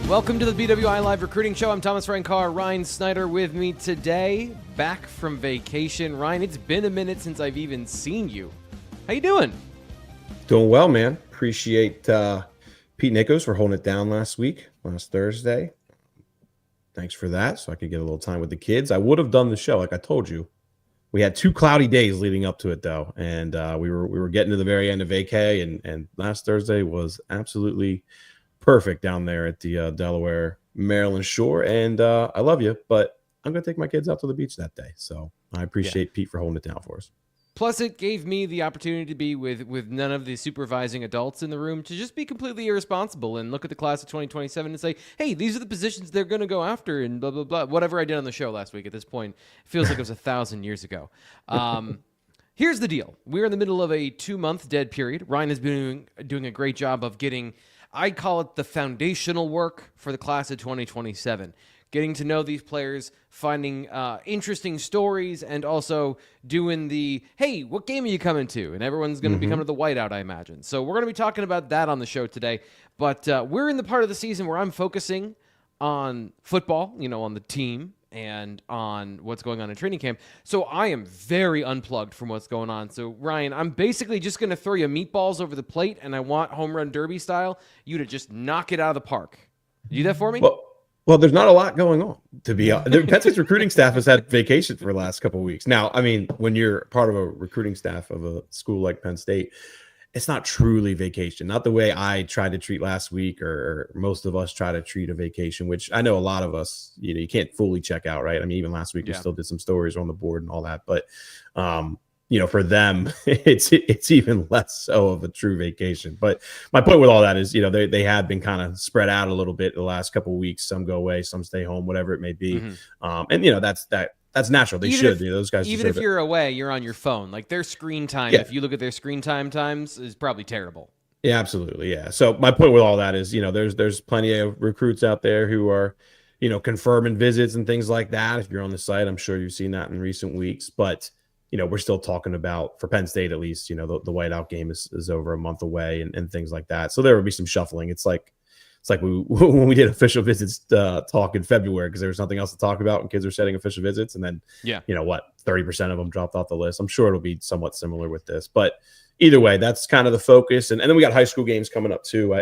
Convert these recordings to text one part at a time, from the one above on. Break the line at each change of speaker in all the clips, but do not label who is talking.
Welcome to the BWI Live Recruiting Show. I'm Thomas Rankar. Ryan Snyder with me today, back from vacation. Ryan, it's been a minute since I've even seen you. How you doing?
Doing well, man. Appreciate Pete Nichols for holding it down last Thursday. Thanks for that, so I could get a little time with the kids. I would have done the show, like I told you. We had 2 cloudy days leading up to it, though, and we were getting to the very end of vacay, and last Thursday was absolutely perfect down there at the Delaware, Maryland shore. And I love you, but I'm going to take my kids out to the beach that day. So I appreciate Pete for holding it down for us.
Plus, it gave me the opportunity to be with none of the supervising adults in the room to just be completely irresponsible and look at the class of 2027 and say, hey, these are the positions they're going to go after and blah, blah, blah. Whatever I did on the show last week at this point, it feels like it was 1,000 years ago. Here's the deal. We're in the middle of a 2-month dead period. Ryan has been doing a great job of getting, I call it the foundational work for the class of 2027. Getting to know these players, finding interesting stories, and also doing the, hey, what game are you coming to? And everyone's going to be coming to the whiteout, I imagine. So we're going to be talking about that on the show today. But we're in the part of the season where I'm focusing on football, on the team, and on what's going on in training camp. So I am very unplugged from what's going on. So, Ryan, I'm basically just going to throw you meatballs over the plate, and I want home run derby style you to just knock it out of the park. You do that for me?
Well, there's not a lot going on, to be honest. The Penn State's recruiting staff has had vacation for the last couple of weeks. Now, I mean, when you're part of a recruiting staff of a school like Penn State, it's not truly vacation. Not the way I tried to treat last week, or most of us try to treat a vacation, which I know a lot of us, you can't fully check out, right? I mean, even last week we still did some stories on the board and all that, but for them, it's even less so of a true vacation. But my point with all that is, they have been kind of spread out a little bit the last couple of weeks. Some go away, some stay home, whatever it may be. That's natural. They should. Those guys.
Even if you're away, you're on your phone. Like their screen time, if you look at their screen times, is probably terrible.
Yeah, absolutely. Yeah. So my point with all that is, there's plenty of recruits out there who are, confirming visits and things like that. If you're on the site, I'm sure you've seen that in recent weeks. But we're still talking about, for Penn State at least, the whiteout game is over a month away and things like that. So there will be some shuffling. It's like when we did official visits talk in February, because there was nothing else to talk about and kids are setting official visits. And then, 30% of them dropped off the list. I'm sure it'll be somewhat similar with this. But either way, that's kind of the focus. And then we got high school games coming up too.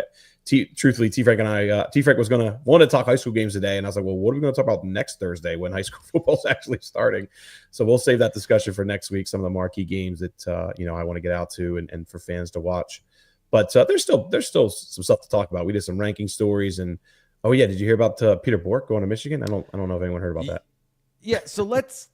Truthfully, T-Frank and I, T-Frank was going to want to talk high school games today. And I was like, well, what are we going to talk about next Thursday when high school football is actually starting? So we'll save that discussion for next week, some of the marquee games that, I want to get out to and for fans to watch. But there's still some stuff to talk about. We did some ranking stories. And, oh, yeah, did you hear about Peter Bourque going to Michigan? I don't know if anyone heard about that.
Yeah, so let's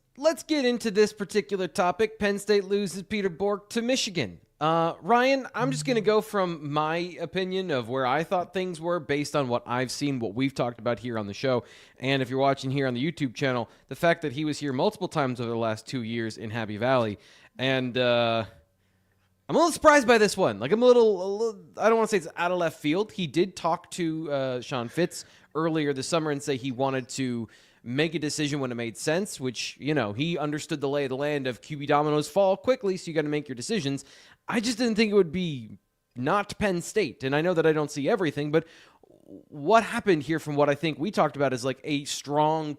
get into this particular topic. Penn State loses Peter Bourque to Michigan. Ryan, I'm just going to go from my opinion of where I thought things were based on what I've seen, what we've talked about here on the show. And if you're watching here on the YouTube channel, the fact that he was here multiple times over the last 2 years in Happy Valley. And I'm a little surprised by this one. Like, I'm a little, I don't want to say it's out of left field. He did talk to Sean Fitz earlier this summer and say he wanted to make a decision when it made sense, which, he understood the lay of the land of QB dominoes fall quickly, so you got to make your decisions. I just didn't think it would be not Penn State. And I know that I don't see everything, but what happened here from what I think we talked about is like a strong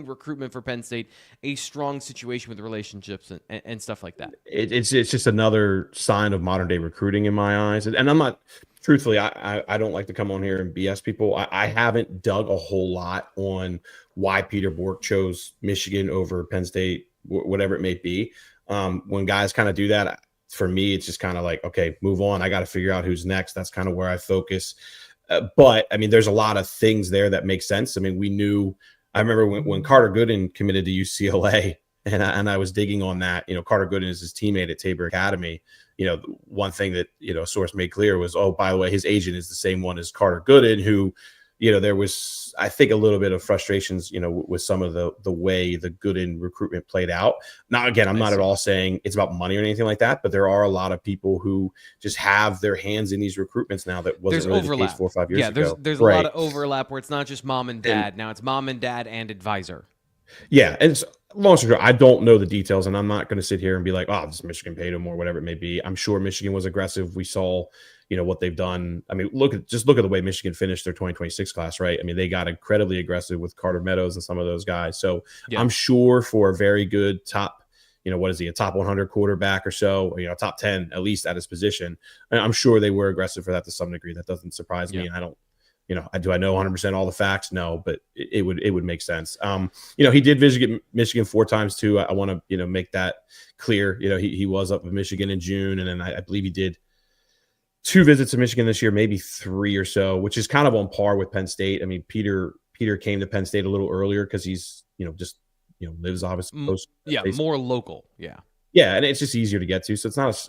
recruitment for Penn State, a strong situation with relationships and stuff like that.
It's just another sign of modern day recruiting in my eyes. And I'm not, truthfully, I don't like to come on here and BS people. I haven't dug a whole lot on why Peter Bourque chose Michigan over Penn State, whatever it may be. When guys kind of do that, for me, it's just kind of like, okay, move on. I got to figure out who's next. That's kind of where I focus. But I mean, there's a lot of things there that make sense. I mean, I remember when Carter Gooden committed to UCLA, and I was digging on that. Carter Gooden is his teammate at Tabor Academy. One thing that, a source made clear was, oh, by the way, his agent is the same one as Carter Gooden, who, there was, I think, a little bit of frustrations, with some of the way the Gooden recruitment played out. Now, again, I'm not at all saying it's about money or anything like that, but there are a lot of people who just have their hands in these recruitments now that wasn't really the case 4 or 5 years ago.
Yeah, there's a lot of overlap where it's not just mom and dad. Now it's mom and dad and advisor.
Yeah, and it's long story short, I don't know the details, and I'm not going to sit here and be like, oh, this Michigan paid him or whatever it may be. I'm sure Michigan was aggressive. We saw, what they've done. I mean, look at the way Michigan finished their 2026 class, right? I mean, they got incredibly aggressive with Carter Meadows and some of those guys. So I'm sure for a very good top, what is he, a top 100 quarterback or so, or, top 10 at least at his position, I'm sure they were aggressive for that to some degree. That doesn't surprise me. I don't, do I know 100% all the facts? No, but it would make sense. He did visit Michigan 4 times too. I want to, make that clear. He was up in Michigan in June, and then I believe he did 2 visits to Michigan this year, maybe 3 or so, which is kind of on par with Penn State. I mean, Peter came to Penn State a little earlier because he's, lives obviously close.
Yeah, more local. Yeah.
Yeah, and it's just easier to get to. So it's not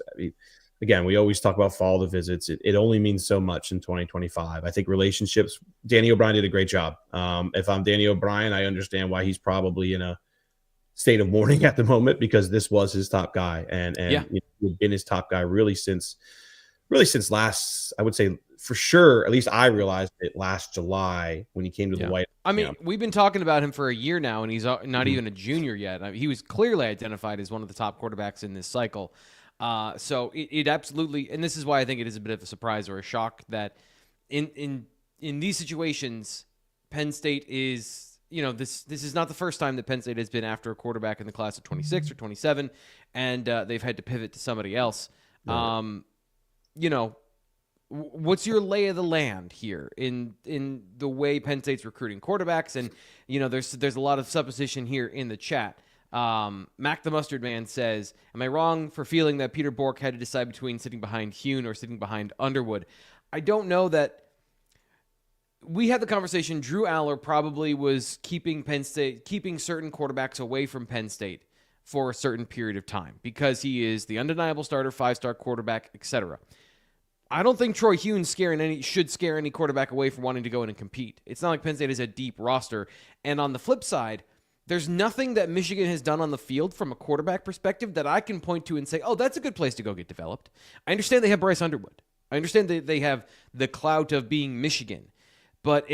again, we always talk about follow the visits. It only means so much in 2025. I think relationships, Danny O'Brien did a great job. If I'm Danny O'Brien, I understand why he's probably in a state of mourning at the moment, because this was his top guy. And he'd been his top guy really since last, I would say for sure, at least I realized it last July when he came to the White.
I mean, we've been talking about him for a year now, and he's not even a junior yet. I mean, he was clearly identified as one of the top quarterbacks in this cycle. So it absolutely, and this is why I think it is a bit of a surprise or a shock that in these situations, Penn State is, this is not the first time that Penn State has been after a quarterback in the class of 26 or 27, and they've had to pivot to somebody else. Right. What's your lay of the land here in the way Penn State's recruiting quarterbacks? And, there's a lot of supposition here in the chat. Mac the Mustard Man says, am I wrong for feeling that Peter Bourque had to decide between sitting behind Huhn or sitting behind Underwood? I don't know that. We had the conversation. Drew Aller probably was keeping certain quarterbacks away from Penn State for a certain period of time because he is the undeniable starter, 5-star quarterback, etc. I don't think Troy Huhn should scare any quarterback away from wanting to go in and compete. It's not like Penn State has a deep roster. And on the flip side, there's nothing that Michigan has done on the field from a quarterback perspective that I can point to and say, oh, that's a good place to go get developed. I understand they have Bryce Underwood. I understand that they have the clout of being Michigan. But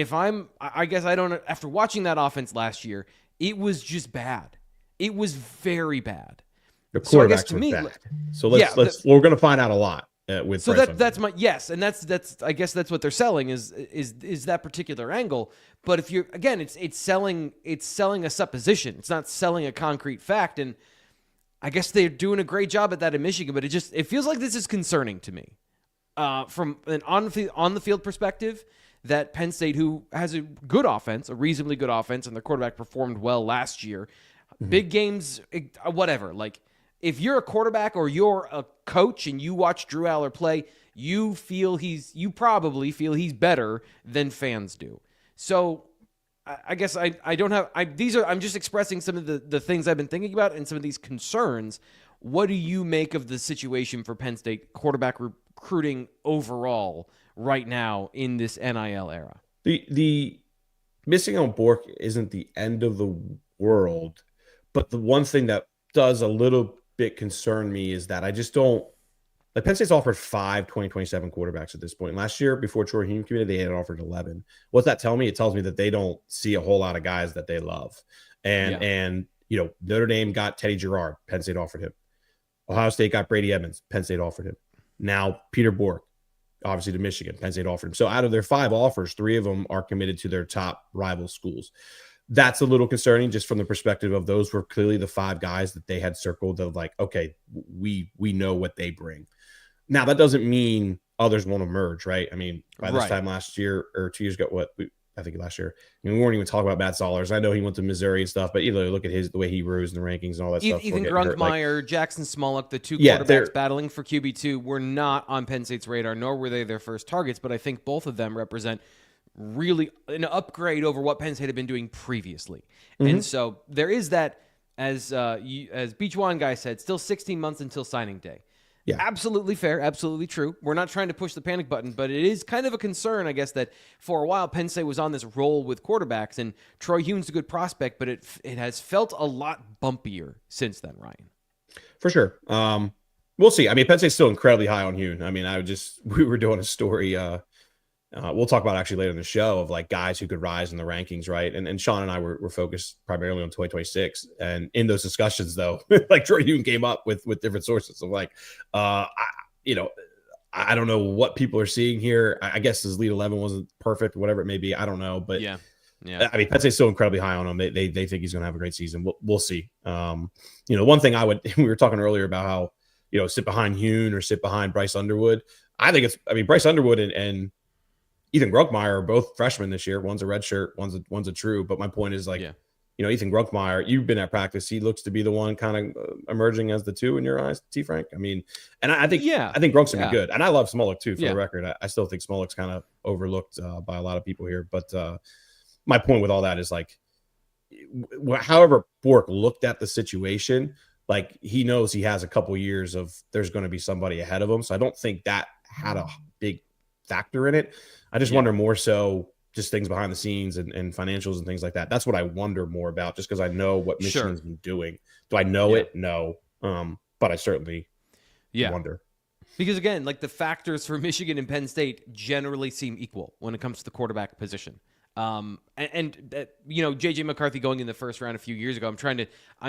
I guess I don't, after watching that offense last year, it was just bad. It was very bad.
The quarterbacks were bad. So we're going to find out a lot. With
so that's my yes, and that's I guess that's what they're selling is that particular angle. But if you're again, it's selling a supposition. It's not selling a concrete fact. And I guess they're doing a great job at that in Michigan. But it feels like this is concerning to me from an on the field perspective. That Penn State, who has a good offense, a reasonably good offense, and their quarterback performed well last year, big games, whatever, like. If you're a quarterback or you're a coach and you watch Drew Aller play, you probably feel he's better than fans do. So I guess I'm just expressing some of the things I've been thinking about and some of these concerns. What do you make of the situation for Penn State quarterback recruiting overall right now in this NIL era?
The missing on Bourque isn't the end of the world, but the one thing that does a little bit concern me is that I just don't like Penn State's offered 5 2027 quarterbacks at this point. Last year, before Troy Huhn committed, they had offered 11. What's that tell me? It tells me that they don't see a whole lot of guys that they love. And Notre Dame got Teddy Girard, Penn State offered him. Ohio State got Brady Evans, Penn State offered him. Now Peter Bourque, obviously to Michigan, Penn State offered him. So out of their 5 offers, 3 of them are committed to their top rival schools. That's a little concerning just from the perspective of those were clearly the 5 guys that they had circled of like, okay, we know what they bring. Now, that doesn't mean others won't emerge, right? I mean, by this time last year or 2 years ago, I think last year, we weren't even talking about Matt Zollers. I know he went to Missouri and stuff, but look at the way he rose in the rankings and all that stuff.
Ethan Grunkmeyer, Jackson Smollett, the 2 quarterbacks battling for QB2 were not on Penn State's radar, nor were they their first targets, but I think both of them represent really an upgrade over what Penn State had been doing previously. And so there is that, as Beach One guy said, still 16 months until signing day. Yeah, absolutely fair, absolutely true. We're not trying to push the panic button, but it is kind of a concern, I guess, that for a while Penn State was on this roll with quarterbacks, and Troy Huhn's a good prospect, but it has felt a lot bumpier since then, Ryan.
For sure. We'll see. I mean, Penn State's still incredibly high on Huhn. I mean, we were doing a story we'll talk about actually later in the show of like guys who could rise in the rankings, right? And Sean and I were focused primarily on 2026. And in those discussions, though, like Troy Huhn came up with different sources of like, I don't know what people are seeing here. I guess his lead 11 wasn't perfect, whatever it may be. I don't know, but
yeah.
I mean, Penn State's still incredibly high on him. They think he's going to have a great season. We'll see. One thing we were talking earlier about how, sit behind Huhn or sit behind Bryce Underwood. I think Bryce Underwood and Ethan Grunkmeyer are both freshmen this year. One's a redshirt, one's a true. But my point is Ethan Grunkmeyer, you've been at practice. He looks to be the one kind of emerging as the two in your eyes, T. Frank. I mean, and I think Grunk's gonna be good. And I love Smolik too, for the record. I still think Smolik's kind of overlooked by a lot of people here. But my point with all that is however Bourque looked at the situation, he knows he has a couple years of there's going to be somebody ahead of him. So I don't think that had a big factor in it. I just wonder more so just things behind the scenes and financials and things like that. That's what I wonder more about, just because I know what Michigan's been doing. Do I know it? No. But I certainly wonder.
Because again, the factors for Michigan and Penn State generally seem equal when it comes to the quarterback position. JJ McCarthy going in the first round a few years ago, I'm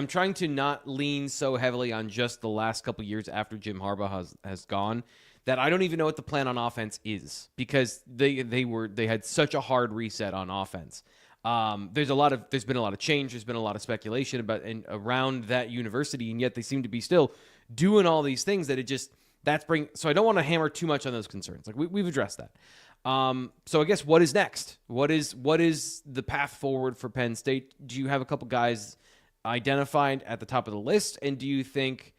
trying to not lean so heavily on just the last couple years after Jim Harbaugh has gone, that I don't even know what the plan on offense is, because they had such a hard reset on offense. There's been a lot of change. There's been a lot of speculation about and around that university, and yet they seem to be still doing all these things so I don't want to hammer too much on those concerns. We've addressed that. So I guess what is next? What is the path forward for Penn State? Do you have a couple guys identified at the top of the list? And do you think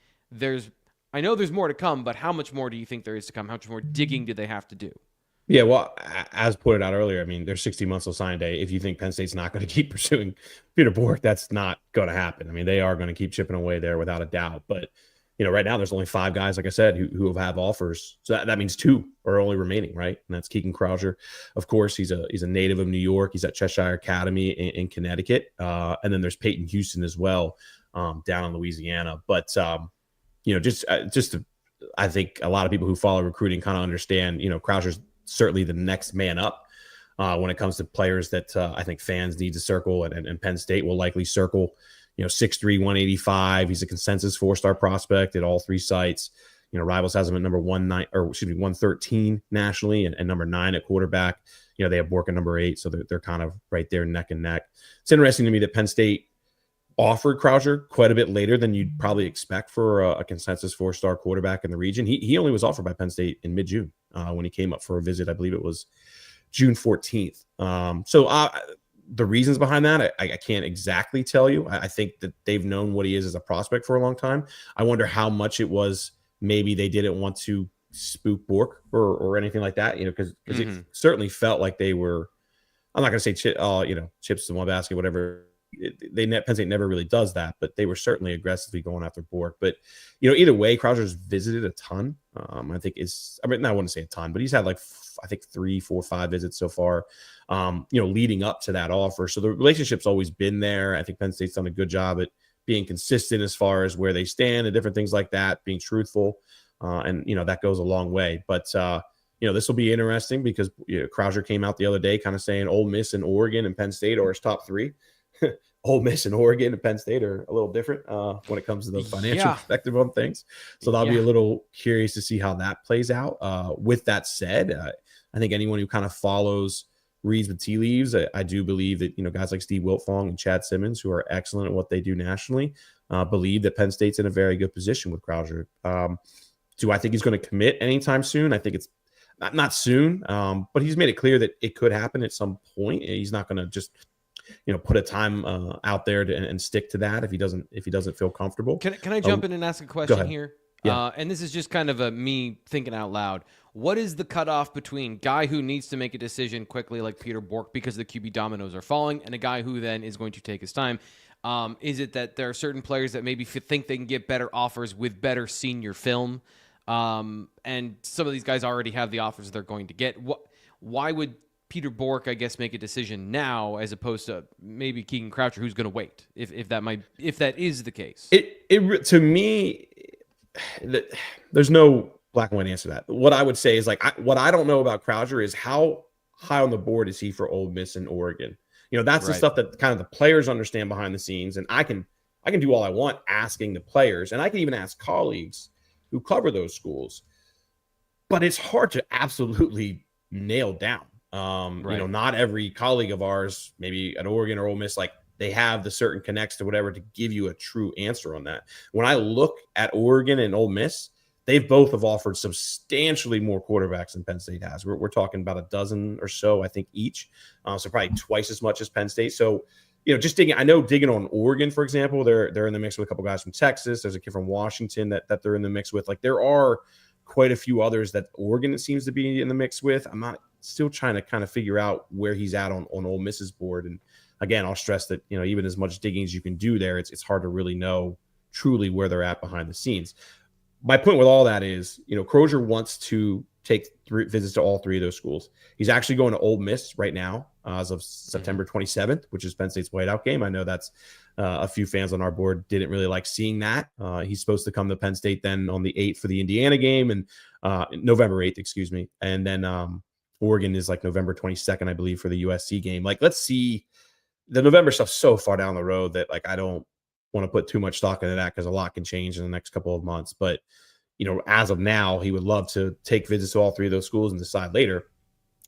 I know there's more to come, but how much more do you think there is to come? How much more digging do they have to do?
Yeah, well, as pointed out earlier, I mean, there's 60 months till sign day. If you think Penn State's not going to keep pursuing Peter Bourque, that's not going to happen. I mean, they are going to keep chipping away there without a doubt. But, right now there's only 5 guys, like I said, who have offers. So that means 2 are only remaining, right? And that's Keegan Croucher. Of course, he's a native of New York. He's at Cheshire Academy in Connecticut. And then there's Peyton Houston as well, down in Louisiana. But, I think a lot of people who follow recruiting kind of understand, Croucher's certainly the next man up when it comes to players that I think fans need to circle, and Penn State will likely circle. 6'3", 185. He's a consensus 4-star prospect at all 3 sites. Rivals has him at number 113 nationally, and number 9 at quarterback. They have Bourque at number 8, so they're kind of right there neck and neck. It's interesting to me that Penn State offered Croucher quite a bit later than you'd probably expect for a consensus 4-star quarterback in the region. He only was offered by Penn State in mid-June when he came up for a visit. I believe it was June 14th. The reasons behind that, I can't exactly tell you. I think that they've known what he is as a prospect for a long time. I wonder how much it was maybe they didn't want to spook Bourque or anything like that, because it certainly felt like they were, I'm not going to say, chips in one basket, whatever. Penn State never really does that, but they were certainly aggressively going after Bourque. But either way, Croucher's visited a ton. I wouldn't say a ton, but he's had 3, 4, 5 visits so far. Leading up to that offer, so the relationship's always been there. I think Penn State's done a good job at being consistent as far as where they stand and different things like that, being truthful, and that goes a long way. But this will be interesting because Croucher came out the other day kind of saying Ole Miss and Oregon and Penn State are his top 3. Ole Miss and Oregon and Penn State are a little different when it comes to the financial perspective on things. So I'll be a little curious to see how that plays out. With that said, I think anyone who kind of reads the tea leaves, I do believe that, guys like Steve Wiltfong and Chad Simmons, who are excellent at what they do nationally, believe that Penn State's in a very good position with Croucher. Do I think he's going to commit anytime soon? I think it's not soon, but he's made it clear that it could happen at some point. He's not going to just put a time out there and stick to that if he doesn't feel comfortable.
Can I jump in and ask a question here?
Yeah.
And this is just kind of me thinking out loud. What is the cutoff between guy who needs to make a decision quickly like Peter Bourque because the QB dominoes are falling and a guy who then is going to take his time? Is it that there are certain players that maybe think they can get better offers with better senior film? And some of these guys already have the offers they're going to get. Why would Peter Bourque, I guess, make a decision now as opposed to maybe Keegan Croucher, who's going to wait? If that is the case,
to me, there's no black and white answer to that. What I would say is what I don't know about Croucher is how high on the board is he for Ole Miss and Oregon. That's the stuff that kind of the players understand behind the scenes, and I can do all I want asking the players, and I can even ask colleagues who cover those schools. but it's hard to absolutely nail down. Not every colleague of ours, maybe at Oregon or Ole Miss, like they have the certain connects to whatever to give you a true answer on that. When I look at Oregon and Ole Miss, they've both have offered substantially more quarterbacks than Penn State has. We're talking about a dozen or so, I think, each. So probably twice as much as Penn State. So, just digging on Oregon, for example, they're in the mix with a couple guys from Texas. There's a kid from Washington that they're in the mix with. Like there are quite a few others that Oregon seems to be in the mix with. I'm not still trying to kind of figure out where he's at on Ole Miss's board. And again, I'll stress that, even as much digging as you can do there, it's hard to really know truly where they're at behind the scenes. My point with all that is, Croucher wants to take visits to all three of those schools. He's actually going to Ole Miss right now as of September 27th, which is Penn State's whiteout game. I know that's a few fans on our board didn't really like seeing that. He's supposed to come to Penn State then on the 8th for the Indiana game and November 8th, excuse me. And then Oregon is like November 22nd, I believe, for the USC game. Like, let's see. The November stuff's so far down the road that like I don't want to put too much stock into that because a lot can change in the next couple of months. But as of now, he would love to take visits to all three of those schools and decide later.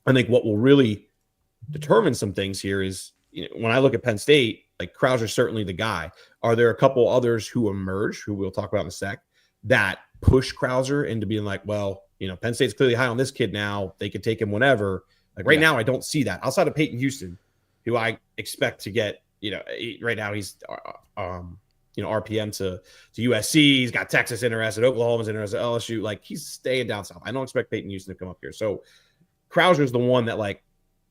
I think what will really determine some things here is, when I look at Penn State, like Croucher's certainly the guy. Are there a couple others who emerge, who we'll talk about in a sec, that push Croucher into being like, well, Penn State's clearly high on this kid now. They could take him whenever. Like right now, I don't see that outside of Peyton Houston, who I expect to get, right now he's RPM to USC. He's got Texas interested, Oklahoma's interested, LSU. Like he's staying down south. I don't expect Peyton Houston to come up here. So Croucher's the one that like,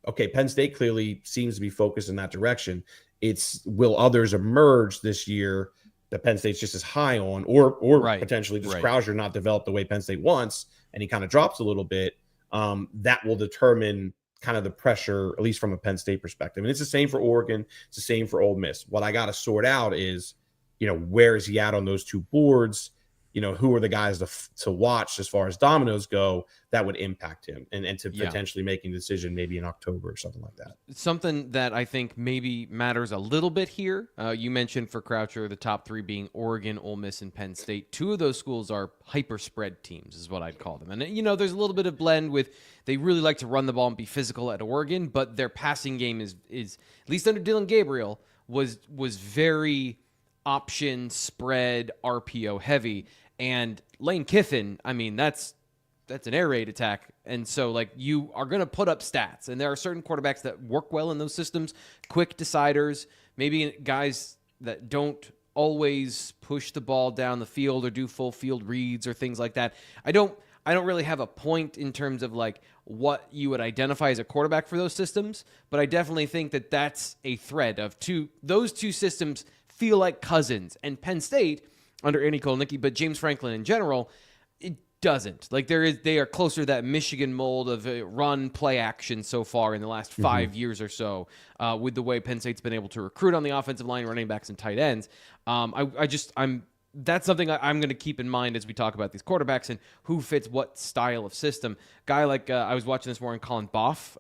okay, Penn State clearly seems to be focused in that direction. It's will others emerge this year that Penn State's just as high on, or potentially just Croucher not develop the way Penn State wants, and he kind of drops a little bit. That will determine kind of the pressure, at least from a Penn State perspective. And it's the same for Oregon. It's the same for Ole Miss. What I got to sort out is, where is he at on those two boards? Who are the guys to watch as far as dominoes go that would impact him and to potentially making a decision maybe in October or something like that.
Something that I think maybe matters a little bit here. You mentioned for Croucher, the top three being Oregon, Ole Miss, and Penn State. Two of those schools are hyper spread teams is what I'd call them. And, there's a little bit of blend with they really like to run the ball and be physical at Oregon, but their passing game is at least under Dylan Gabriel, was very option spread RPO heavy. And Lane Kiffin, I mean, that's an air raid attack. And so, like, you are going to put up stats. And there are certain quarterbacks that work well in those systems, quick deciders, maybe guys that don't always push the ball down the field or do full field reads or things like that. I don't really have a point in terms of, like, what you would identify as a quarterback for those systems, but I definitely think that that's a thread of those two systems feel like cousins. And Penn State, under Andy Kolnicki, but James Franklin in general, it doesn't. Like they are closer to that Michigan mold of a run play action so far in the last 5 years or so, with the way Penn State's been able to recruit on the offensive line, running backs, and tight ends. That's something I'm going to keep in mind as we talk about these quarterbacks and who fits what style of system. Guy like I was watching this morning, Colin Boff,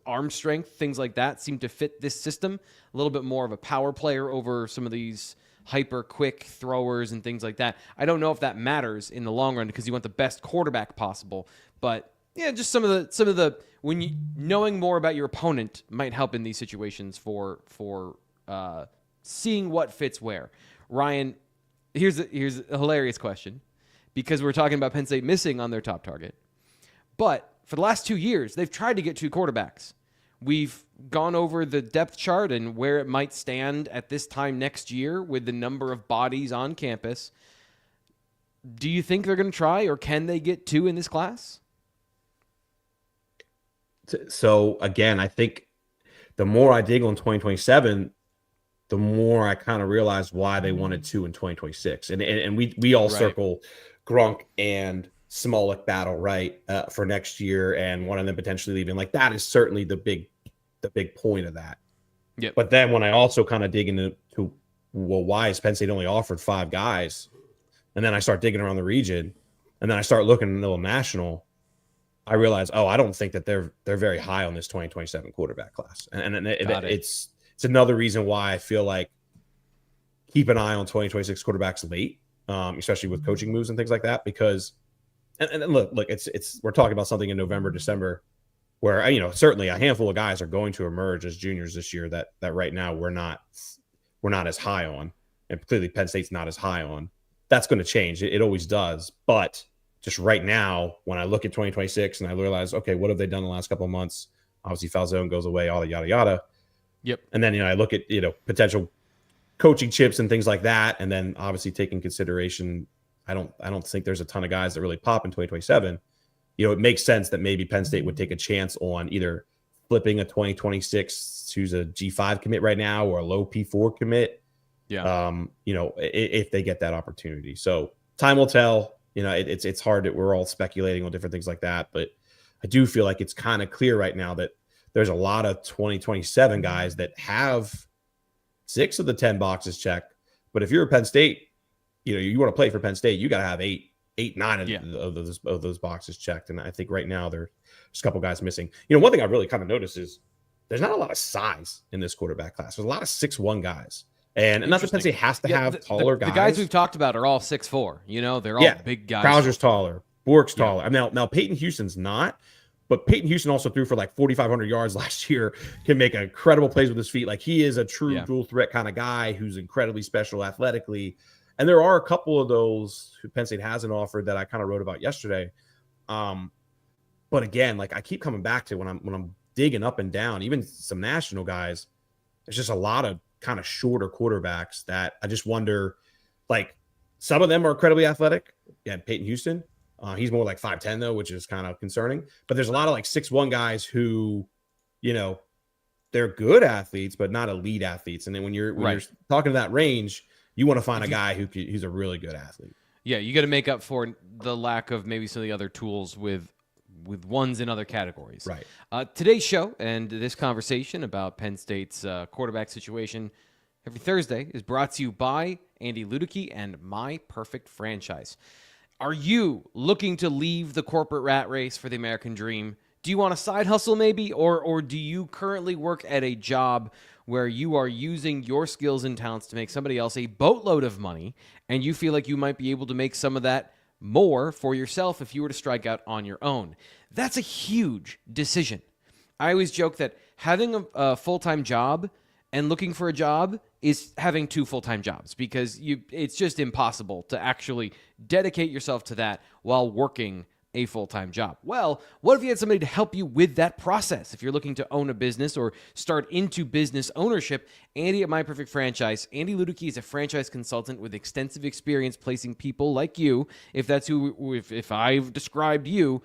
arm strength, things like that seem to fit this system. A little bit more of a power player over some of these hyper quick throwers and things like that. I don't know if that matters in the long run because you want the best quarterback possible. But yeah, just some of the when you knowing more about your opponent might help in these situations for seeing what fits where. Ryan, here's a hilarious question because we're talking about Penn State missing on their top target. But for the last 2 years, they've tried to get two quarterbacks. We've gone over the depth chart and where it might stand at this time next year with the number of bodies on campus. Do you think they're going to try, or can they get two in this class?
So, again, I think the more I dig on 2027, the more I kind of realize why they wanted two in 2026. And we all circle Grunk and Smolik battle, right, for next year, and one of them potentially leaving. Like, that is certainly the big point of that.
Yep.
But then when I also kind of dig into, well, why is Penn State only offered 5 guys? And then I start digging around the region, and then I start looking in the little national, I realize, I don't think that they're very high on this 2027 quarterback class. And it's another reason why I feel like keep an eye on 2026 quarterbacks late, especially with coaching moves and things like that, because And look, it's we're talking about something in November, December, where certainly a handful of guys are going to emerge as juniors this year that right now we're not as high on, and clearly Penn State's not as high on. That's going to change. It always does. But just right now, when I look at 2026 and I realize, okay, what have they done the last couple of months? Obviously, Falzone goes away, all the yada yada.
Yep.
And then I look at potential coaching chips and things like that, and then obviously taking consideration, I don't think there's a ton of guys that really pop in 2027. It makes sense that maybe Penn State would take a chance on either flipping a 2026 who's a G5 commit right now or a low P4 commit.
Yeah.
If they get that opportunity. So time will tell. It's hard that we're all speculating on different things like that, but I do feel like it's kind of clear right now that there's a lot of 2027 guys that have 6 of the 10 boxes checked. But if you're a Penn State, you want to play for Penn State, you got to have 9 of those boxes checked. And I think right now there's a couple guys missing. One thing I really kind of noticed is there's not a lot of size in this quarterback class. There's a lot of 6'1" guys. And not that Penn State has to have taller guys.
The guys we've talked about are all 6'4". They're all big guys.
Croucher's taller. Bourque's taller. Now Peyton Houston's not, but Peyton Houston also threw for like 4,500 yards last year, can make incredible plays with his feet. Like, he is a true dual threat kind of guy who's incredibly special athletically. And there are a couple of those who Penn State hasn't offered that I kind of wrote about yesterday. But again, like I keep coming back to when I'm digging up and down, even some national guys, there's just a lot of kind of shorter quarterbacks that I just wonder, like, some of them are incredibly athletic. Yeah, Peyton Houston. He's more like 5'10", though, which is kind of concerning. But there's a lot of like 6'1" guys who, they're good athletes, but not elite athletes. And then when you're talking to that range, you want to find a guy who's a really good athlete.
Yeah, you got to make up for the lack of maybe some of the other tools with ones in other categories.
Right.
Today's show and this conversation about Penn State's quarterback situation every Thursday is brought to you by Andy Ludicky and My Perfect Franchise. Are you looking to leave the corporate rat race for the American dream? Do you want a side hustle maybe? Or do you currently work at a job where you are using your skills and talents to make somebody else a boatload of money, and you feel like you might be able to make some of that more for yourself if you were to strike out on your own? That's a huge decision. I always joke that having a full-time job and looking for a job is having 2 full-time jobs, because it's just impossible to actually dedicate yourself to that while working a full-time job. Well, what if you had somebody to help you with that process? If you're looking to own a business or start into business ownership, Andy at My Perfect Franchise, Andy Ludicky is a franchise consultant with extensive experience placing people like you, if that's who, if I've described you,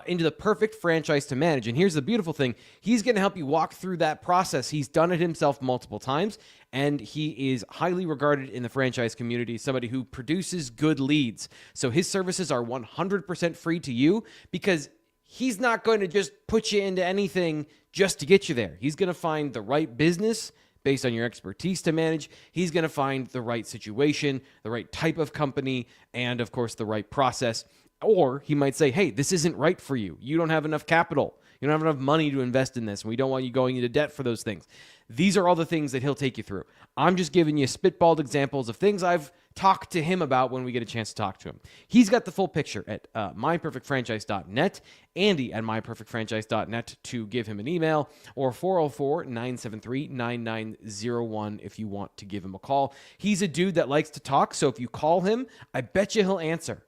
into the perfect franchise to manage. And here's the beautiful thing. He's going to help you walk through that process. He's done it himself multiple times, and he is highly regarded in the franchise community, somebody who produces good leads. So his services are 100% free to you, because he's not going to just put you into anything just to get you there. He's going to find the right business based on your expertise to manage. He's going to find the right situation, the right type of company, and of course, the right process. Or he might say, hey, this isn't right for you. You don't have enough capital. You don't have enough money to invest in this, and we don't want you going into debt for those things. These are all the things that he'll take you through. I'm just giving you spitballed examples of things I've talked to him about when we get a chance to talk to him. He's got the full picture at myperfectfranchise.net, Andy at myperfectfranchise.net to give him an email, or 404-973-9901 if you want to give him a call. He's a dude that likes to talk, so if you call him, I bet you he'll answer.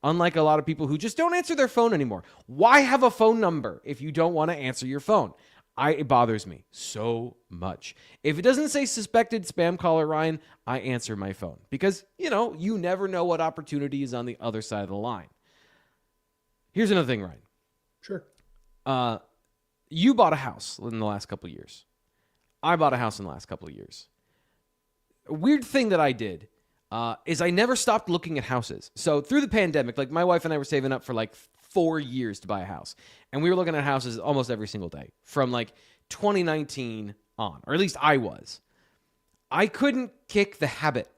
Unlike a lot of people who just don't answer their phone anymore. Why have a phone number if you don't want to answer your phone? It bothers me so much. If it doesn't say suspected spam caller, Ryan, I answer my phone. Because, you never know what opportunity is on the other side of the line. Here's another thing, Ryan.
Sure.
You bought a house in the last couple of years. I bought a house in the last couple of years. A weird thing that I did is I never stopped looking at houses. So through the pandemic, like my wife and I were saving up for like 4 years to buy a house. And we were looking at houses almost every single day from like 2019 on, or at least I was. I couldn't kick the habit.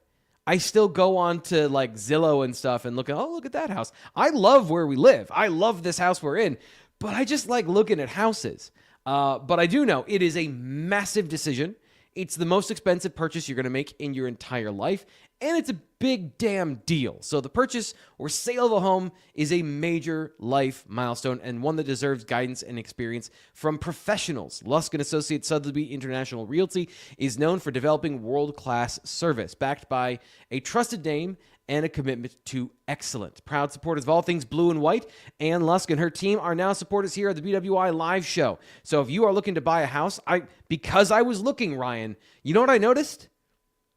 I still go on to like Zillow and stuff and look at that house. I love where we live. I love this house we're in, but I just like looking at houses. But I do know it is a massive decision. It's the most expensive purchase you're going to make in your entire life. and it's a big damn deal. So the purchase or sale of a home is a major life milestone and one that deserves guidance and experience from professionals. Lusk & Associates Sotheby's International Realty is known for developing world-class service, backed by a trusted name and a commitment to excellence. Proud supporters of all things blue and white, and Lusk and her team are now supporters here at the BWI Live Show. So if you are looking to buy a house, because I was looking, Ryan, you know what I noticed?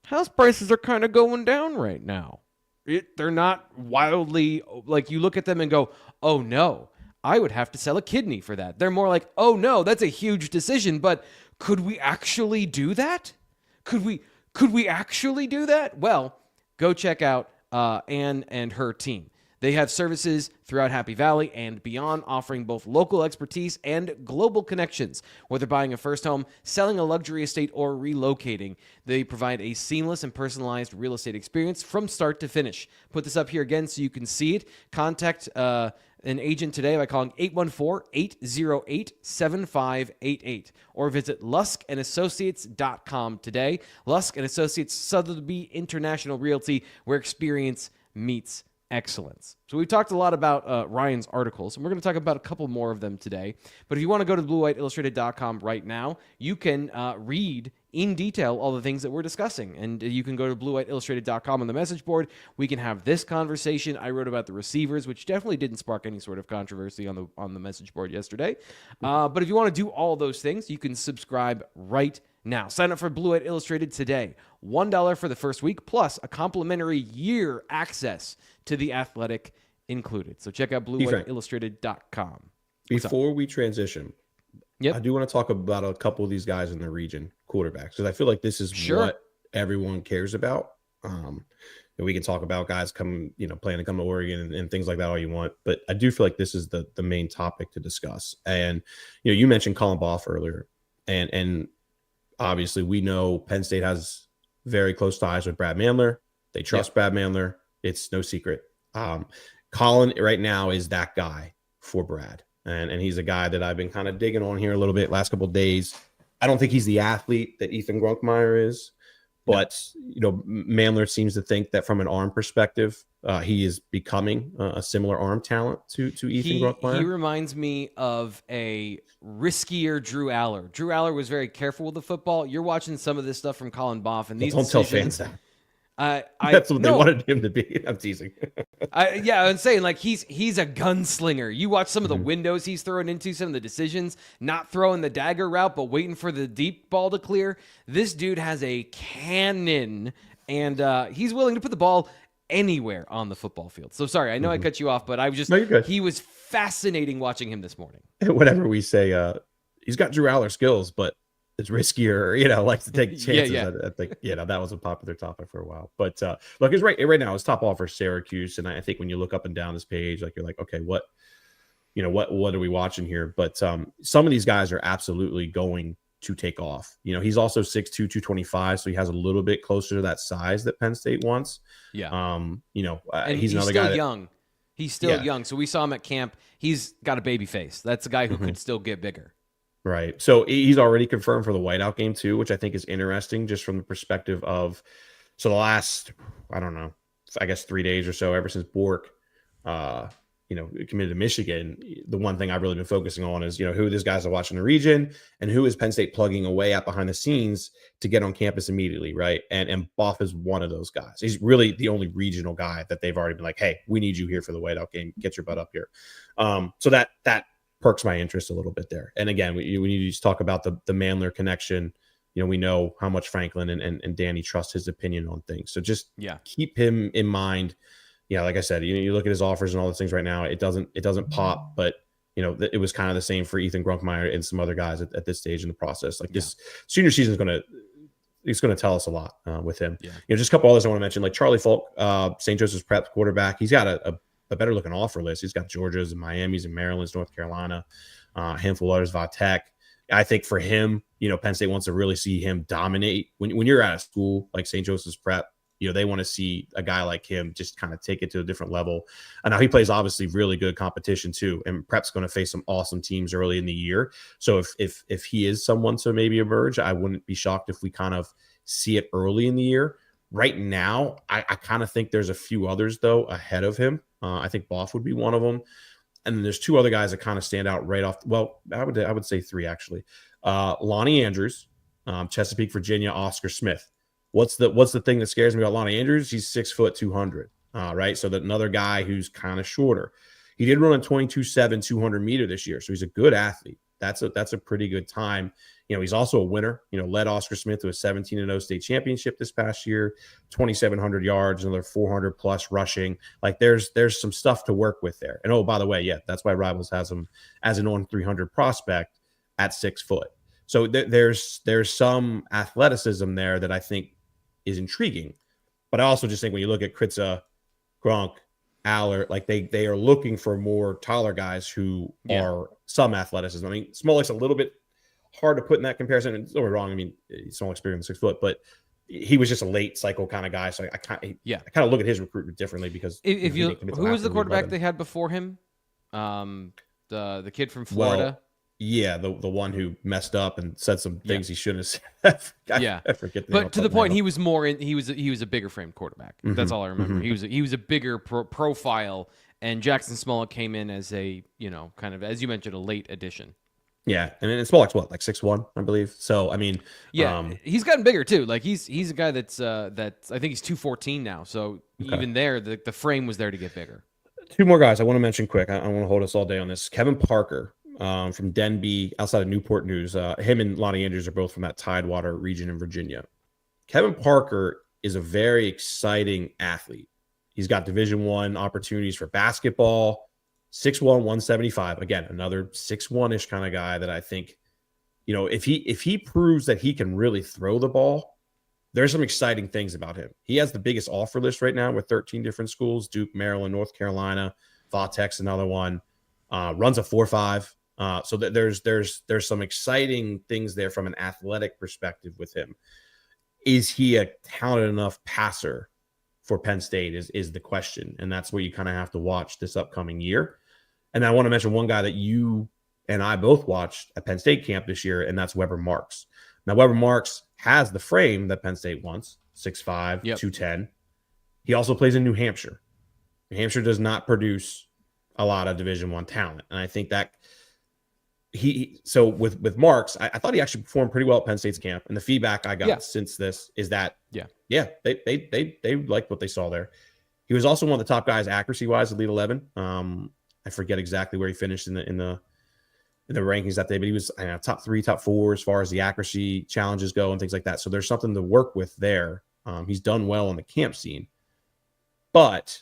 House prices are kind of going down right now. They're not wildly, like you look at them and go, oh no, I would have to sell a kidney for that. They're more like, oh no, that's a huge decision, but could we actually do that? Could we actually do that? Well, go check out Ann and her team. They have services throughout Happy Valley and beyond, offering both local expertise and global connections. Whether buying a first home, selling a luxury estate, or relocating, they provide a seamless and personalized real estate experience from start to finish. Put this up here again so you can see it. Contact an agent today by calling 814-808-7588 or visit luskandassociates.com today. Lusk & Associates Sotheby's International Realty, where experience meets excellence. So we've talked a lot about Ryan's articles, and we're going to talk about a couple more of them today. But if you want to go to bluewhiteillustrated.com right now, you can read in detail all the things that we're discussing. And you can go to bluewhiteillustrated.com on the message board. We can have this conversation. I wrote about the receivers, which definitely didn't spark any sort of controversy on the message board yesterday. But if you want to do all those things, you can subscribe right now. Sign up for Blue White Illustrated today. $1 for the first week, plus a complimentary year access to The Athletic included. So check out bluewhiteillustrated.com.
Before we transition, I do want to talk about a couple of these guys in the region, quarterbacks, because I feel like this is what everyone cares about. And we can talk about guys planning to come to Oregon and things like that all you want, but I do feel like this is the main topic to discuss. And you mentioned Colin Boff earlier, and obviously we know Penn State has very close ties with Brad Mandler. They trust Brad Mandler. It's no secret. Colin right now is that guy for Brad. And he's a guy that I've been kind of digging on here a little bit last couple of days. I don't think he's the athlete that Ethan Grunkmeyer is, but Mandler seems to think that from an arm perspective, he is becoming a similar arm talent to Ethan Grunkmeyer.
He reminds me of a riskier Drew Aller. Drew Aller was very careful with the football. You're watching some of this stuff from Colin Boff, and these
don't tell fans that.
That's
what they wanted him to be. I'm teasing.
I'm saying, like, he's a gunslinger. You watch some of the windows he's throwing into, some of the decisions, not throwing the dagger route, but waiting for the deep ball to clear. This dude has a cannon, and he's willing to put the ball anywhere on the football field. So sorry, I know I cut you off, but I was just, he was fascinating watching him this morning.
Whatever we say, he's got Drew Aller skills, but it's riskier, likes to take chances. I think, that was a popular topic for a while. But look, it's right now, his top offer is Syracuse. And I think when you look up and down this page, you're like, okay, what are we watching here? But some of these guys are absolutely going to take off. He's also 6'2", 225, so he has a little bit closer to that size that Penn State wants.
Yeah.
And
he's
another
still
guy
young. He's still young. So we saw him at camp. He's got a baby face. That's a guy who could still get bigger.
Right. So he's already confirmed for the whiteout game too, which I think is interesting just from the perspective of, the last, I don't know, I guess 3 days or so, ever since Bourque, committed to Michigan, the one thing I've really been focusing on is, who these guys are watching the region and who is Penn State plugging away at behind the scenes to get on campus immediately. Right. And Boff is one of those guys. He's really the only regional guy that they've already been like, hey, we need you here for the whiteout game. Get your butt up here. So that perks my interest a little bit there. And again, we need to just talk about the Mandler connection. We know how much Franklin and Danny trust his opinion on things. So just keep him in mind. Like I said, you look at his offers and all those things right now, it doesn't pop, but it was kind of the same for Ethan Grunkmeyer and some other guys at this stage in the process. This senior season is going to tell us a lot with him. Just a couple others I want to mention, like Charlie Falk, St. Joseph's Prep quarterback. He's got a better looking offer list. He's got Georgia's and Miami's and Maryland's, North Carolina, a handful of others, Va Tech. I think for him, Penn State wants to really see him dominate. When you're at a school like St. Joseph's Prep, they want to see a guy like him just kind of take it to a different level. And now he plays obviously really good competition too. And Prep's going to face some awesome teams early in the year. So if he is someone to maybe emerge, I wouldn't be shocked if we kind of see it early in the year. Right now, I kind of think there's a few others though ahead of him. I think Boff would be one of them, and then there's two other guys that kind of stand out right off. Well, I would say three actually. Lonnie Andrews, Chesapeake, Virginia, Oscar Smith. What's the thing that scares me about Lonnie Andrews? He's 6', 200. Right, so that another guy who's kind of shorter. He did run a 22.7 200 meter this year, so he's a good athlete. That's a pretty good time. He's also a winner. Led Oscar Smith to a 17-0 state championship this past year, 2,700 yards, another 400 plus rushing. Like there's some stuff to work with there. And oh, by the way, yeah, that's why Rivals has him as an on 300 prospect at 6 foot. So there's some athleticism there that I think is intriguing. But I also just think when you look at Kritza, Gronk, Aller, like they are looking for more taller guys who are some athleticism. I mean, Smolik's a little bit hard to put in that comparison. And it's not wrong. I mean, Smolik's bigger than 6 foot, but he was just a late cycle kind of guy. So I kind of look at his recruitment differently because
who was the quarterback they had before him? The kid from Florida.
Well, yeah, the one who messed up and said some things he shouldn't have said. I forget.
But to the point, he was a bigger framed quarterback. Mm-hmm. That's all I remember. Mm-hmm. He was a bigger profile, and Jackson Smolik came in as a kind of, as you mentioned, a late addition.
Yeah, and Smolik's what, like 6'1", I believe. So I mean,
he's gotten bigger too. Like he's a guy that's I think he's 214 now. So even there, the frame was there to get bigger.
Two more guys I want to mention quick. I want to hold us all day on this. Kevin Parker. From Denby, outside of Newport News. Him and Lonnie Andrews are both from that Tidewater region in Virginia. Kevin Parker is a very exciting athlete. He's got Division I opportunities for basketball, 6'1", 175. Again, another 6'1"-ish kind of guy that I think, if he proves that he can really throw the ball, there's some exciting things about him. He has the biggest offer list right now with 13 different schools: Duke, Maryland, North Carolina, Vatex, another one. Runs a 4.5. So that there's some exciting things there from an athletic perspective with him. Is he a talented enough passer for Penn State is the question. And that's where you kind of have to watch this upcoming year. And I want to mention one guy that you and I both watched at Penn State camp this year, and that's Weber Marks. Now, Weber Marks has the frame that Penn State wants, 6'5", 210. He also plays in New Hampshire. New Hampshire does not produce a lot of Division I talent. And I think that so with Marks, I thought he actually performed pretty well at Penn State's camp. And the feedback I got since this is that, they liked what they saw there. He was also one of the top guys accuracy wise, Elite 11. I forget exactly where he finished in the rankings that day, but he was top 3, top 4 as far as the accuracy challenges go and things like that. So there's something to work with there. He's done well on the camp scene, but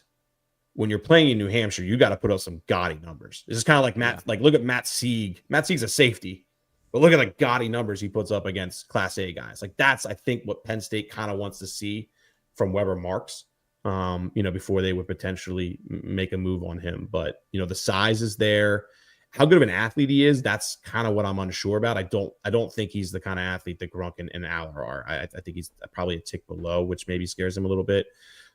when you're playing in New Hampshire, you got to put up some gaudy numbers. This is kind of like Matt. Like, look at Matt Sieg. Matt Sieg's a safety, but look at the gaudy numbers he puts up against Class A guys. Like, that's, I think, what Penn State kind of wants to see from Weber Marks. Before they would potentially make a move on him. But the size is there. How good of an athlete he is, that's kind of what I'm unsure about. I don't think he's the kind of athlete that Gronk and Aller are. I think he's probably a tick below, which maybe scares him a little bit.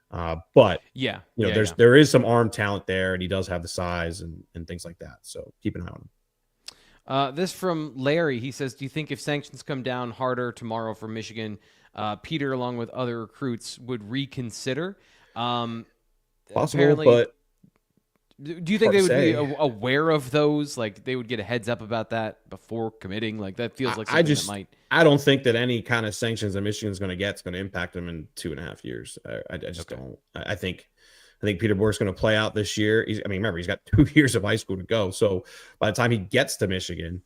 But there is some arm talent there, and he does have the size and things like that. So keep an eye on him.
This from Larry. He says, do you think if sanctions come down harder tomorrow for Michigan, Peter, along with other recruits, would reconsider?
Possible, but
do you think they would be aware of those? Like, they would get a heads up about that before committing? Like, that feels like something that might.
I don't think that any kind of sanctions that Michigan's going to get is going to impact them in 2.5 years. I just don't. I think Peter Bourque's going to play out this year. Remember, he's got 2 years of high school to go. So by the time he gets to Michigan,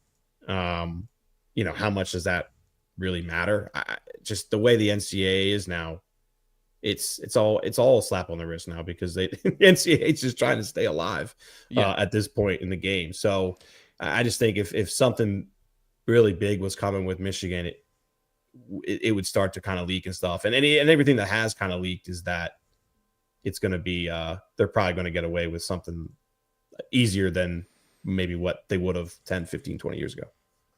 how much does that really matter? Just the way the NCAA is now, it's all a slap on the wrist now because the NCAA is just trying to stay alive at this point in the game. So I just think if something really big was coming with Michigan, it would start to kind of leak and stuff. And everything that has kind of leaked is that it's going to be they're probably going to get away with something easier than maybe what they would have 10, 15, 20 years ago.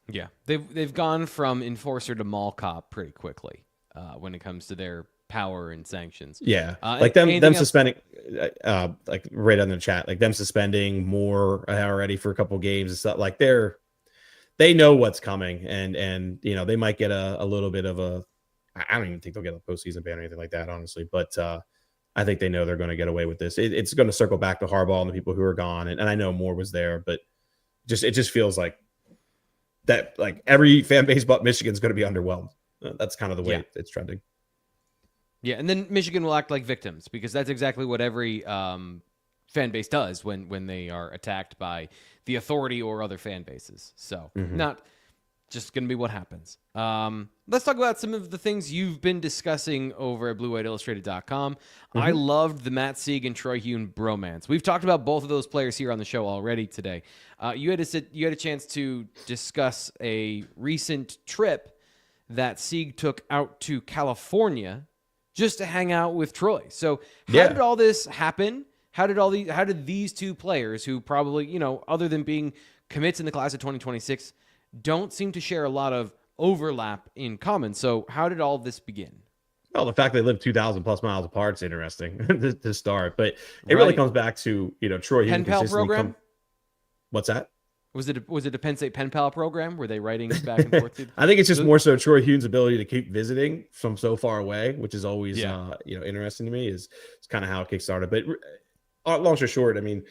Yeah, they've gone from enforcer to mall cop pretty quickly when it comes to their power and sanctions.
Yeah, like them suspending, like right on the chat, like them suspending more already for a couple games and stuff. Like they know what's coming, and they might get a little bit of a I don't even think they'll get a postseason ban or anything like that, honestly. But I think they know they're going to get away with this. It's going to circle back to Harbaugh and the people who are gone. And I know Moore was there, but it just feels like that, like every fan base but Michigan's going to be underwhelmed. That's kind of the way it's trending.
Yeah, and then Michigan will act like victims because that's exactly what every fan base does when they are attacked by the authority or other fan bases. So not just going to be what happens. Let's talk about some of the things you've been discussing over at BlueWhiteIllustrated.com. I loved the Matt Sieg and Troy Huhn bromance. We've talked about both of those players here on the show already today. You had a chance to discuss a recent trip that Sieg took out to California just to hang out with Troy. So how did all this happen? How did these two players, who probably, other than being commits in the class of 2026, don't seem to share a lot of overlap in common? So how did all this begin?
Well, the fact they live 2,000 plus miles apart is interesting to start, but it really comes back to, Troy Huhn.
Pen Pal program?
What's that?
Was it a Penn State Pen Pal program? Were they writing back and forth?
I think it's just more so Troy Huhn's ability to keep visiting from so far away, which is always, interesting to me. It's kind of how it kickstarted. But long story short, I mean,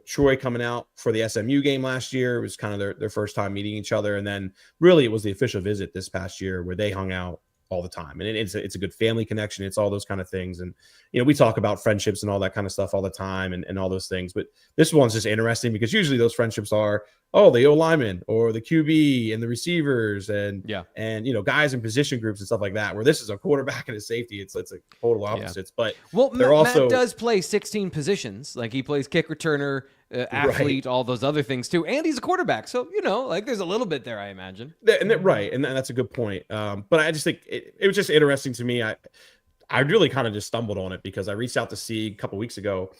Troy coming out for the SMU game last year, it was kind of their first time meeting each other. And then really it was the official visit this past year where they hung out all the time. And it's a good family connection. It's all those kind of things. And, we talk about friendships and all that kind of stuff all the time and all those things. But this one's just interesting because usually those friendships are, the O-lineman or the QB and the receivers and guys in position groups and stuff like that, where this is a quarterback and a safety. It's a total opposites. But
Matt does play 16 positions. Like he plays kick returner, athlete, all those other things too. And he's a quarterback. So, there's a little bit there, I imagine.
And that's a good point. But I just think it was just interesting to me. I really kind of just stumbled on it because I reached out to Sieg a couple weeks ago,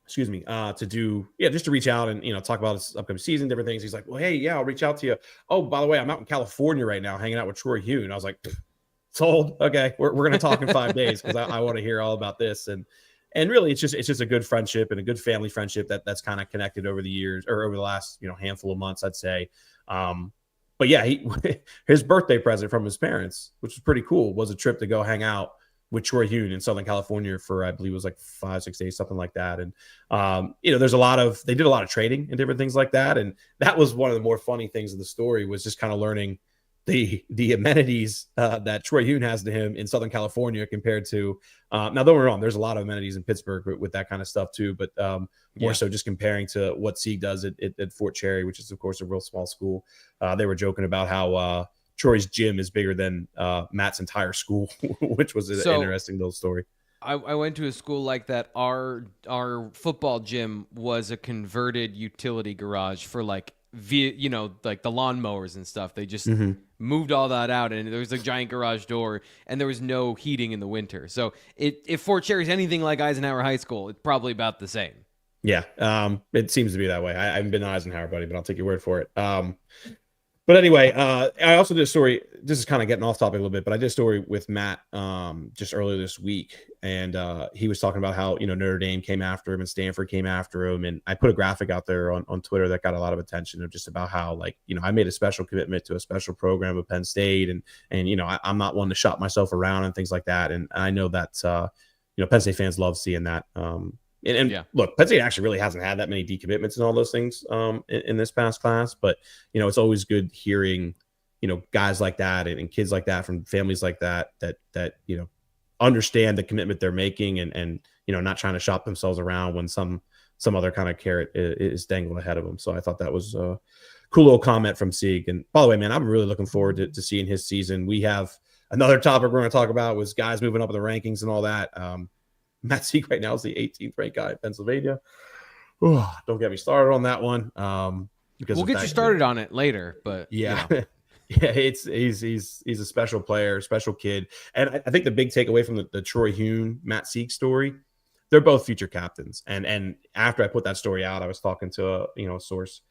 just to reach out and, talk about his upcoming season, different things. He's like, well, hey, I'll reach out to you. Oh, by the way, I'm out in California right now, hanging out with Troy Huhn. I was like, sold. Okay. We're going to talk in 5 days because I want to hear all about this. And really it's just a good friendship and a good family friendship that's kind of connected over the years or over the last, handful of months, I'd say. But yeah, his birthday present from his parents, which was pretty cool, was a trip to go hang out with Troy Huhn in Southern California for, I believe it was like 5-6 days, something like that. And, they did a lot of trading and different things like that. And that was one of the more funny things of the story, was just kind of learning the amenities that Troy Huhn has to him in Southern California compared to, now don't get me wrong, there's a lot of amenities in Pittsburgh with that kind of stuff too, but more so just comparing to what Sieg does at Fort Cherry, which is of course a real small school. They were joking about how Troy's gym is bigger than Matt's entire school, which was an interesting little story.
I went to a school like that. Our football gym was a converted utility garage for like the lawnmowers and stuff. They just moved all that out, and there was a giant garage door, and there was no heating in the winter. So if Fort Cherry's anything like Eisenhower High School, it's probably about the same.
Yeah, it seems to be that way. I haven't been to Eisenhower, buddy, but I'll take your word for it. But anyway, I also did a story. This is kind of getting off topic a little bit, but I did a story with Matt just earlier this week, and he was talking about how Notre Dame came after him and Stanford came after him, and I put a graphic out there on Twitter that got a lot of attention of just about how I made a special commitment to a special program of Penn State, and I'm not one to shop myself around and things like that, and I know that Penn State fans love seeing that. Look, Penn State actually really hasn't had that many decommitments and all those things in this past class, but it's always good hearing guys like that and kids like that from families like that understand the commitment they're making and not trying to shop themselves around when some other kind of carrot is dangled ahead of them. So I thought that was a cool little comment from Sieg. And by the way, man, I'm really looking forward to seeing his season. We have another topic we're going to talk about was guys moving up in the rankings and all that. Matt Sieg right now is the 18th ranked guy in Pennsylvania. Oh, don't get me started on that one. Because
we'll get you started on it later, but
yeah, he's a special player, special kid. And I think the big takeaway from the Troy Huhn, Matt Sieg story, they're both future captains. And after I put that story out, I was talking to a source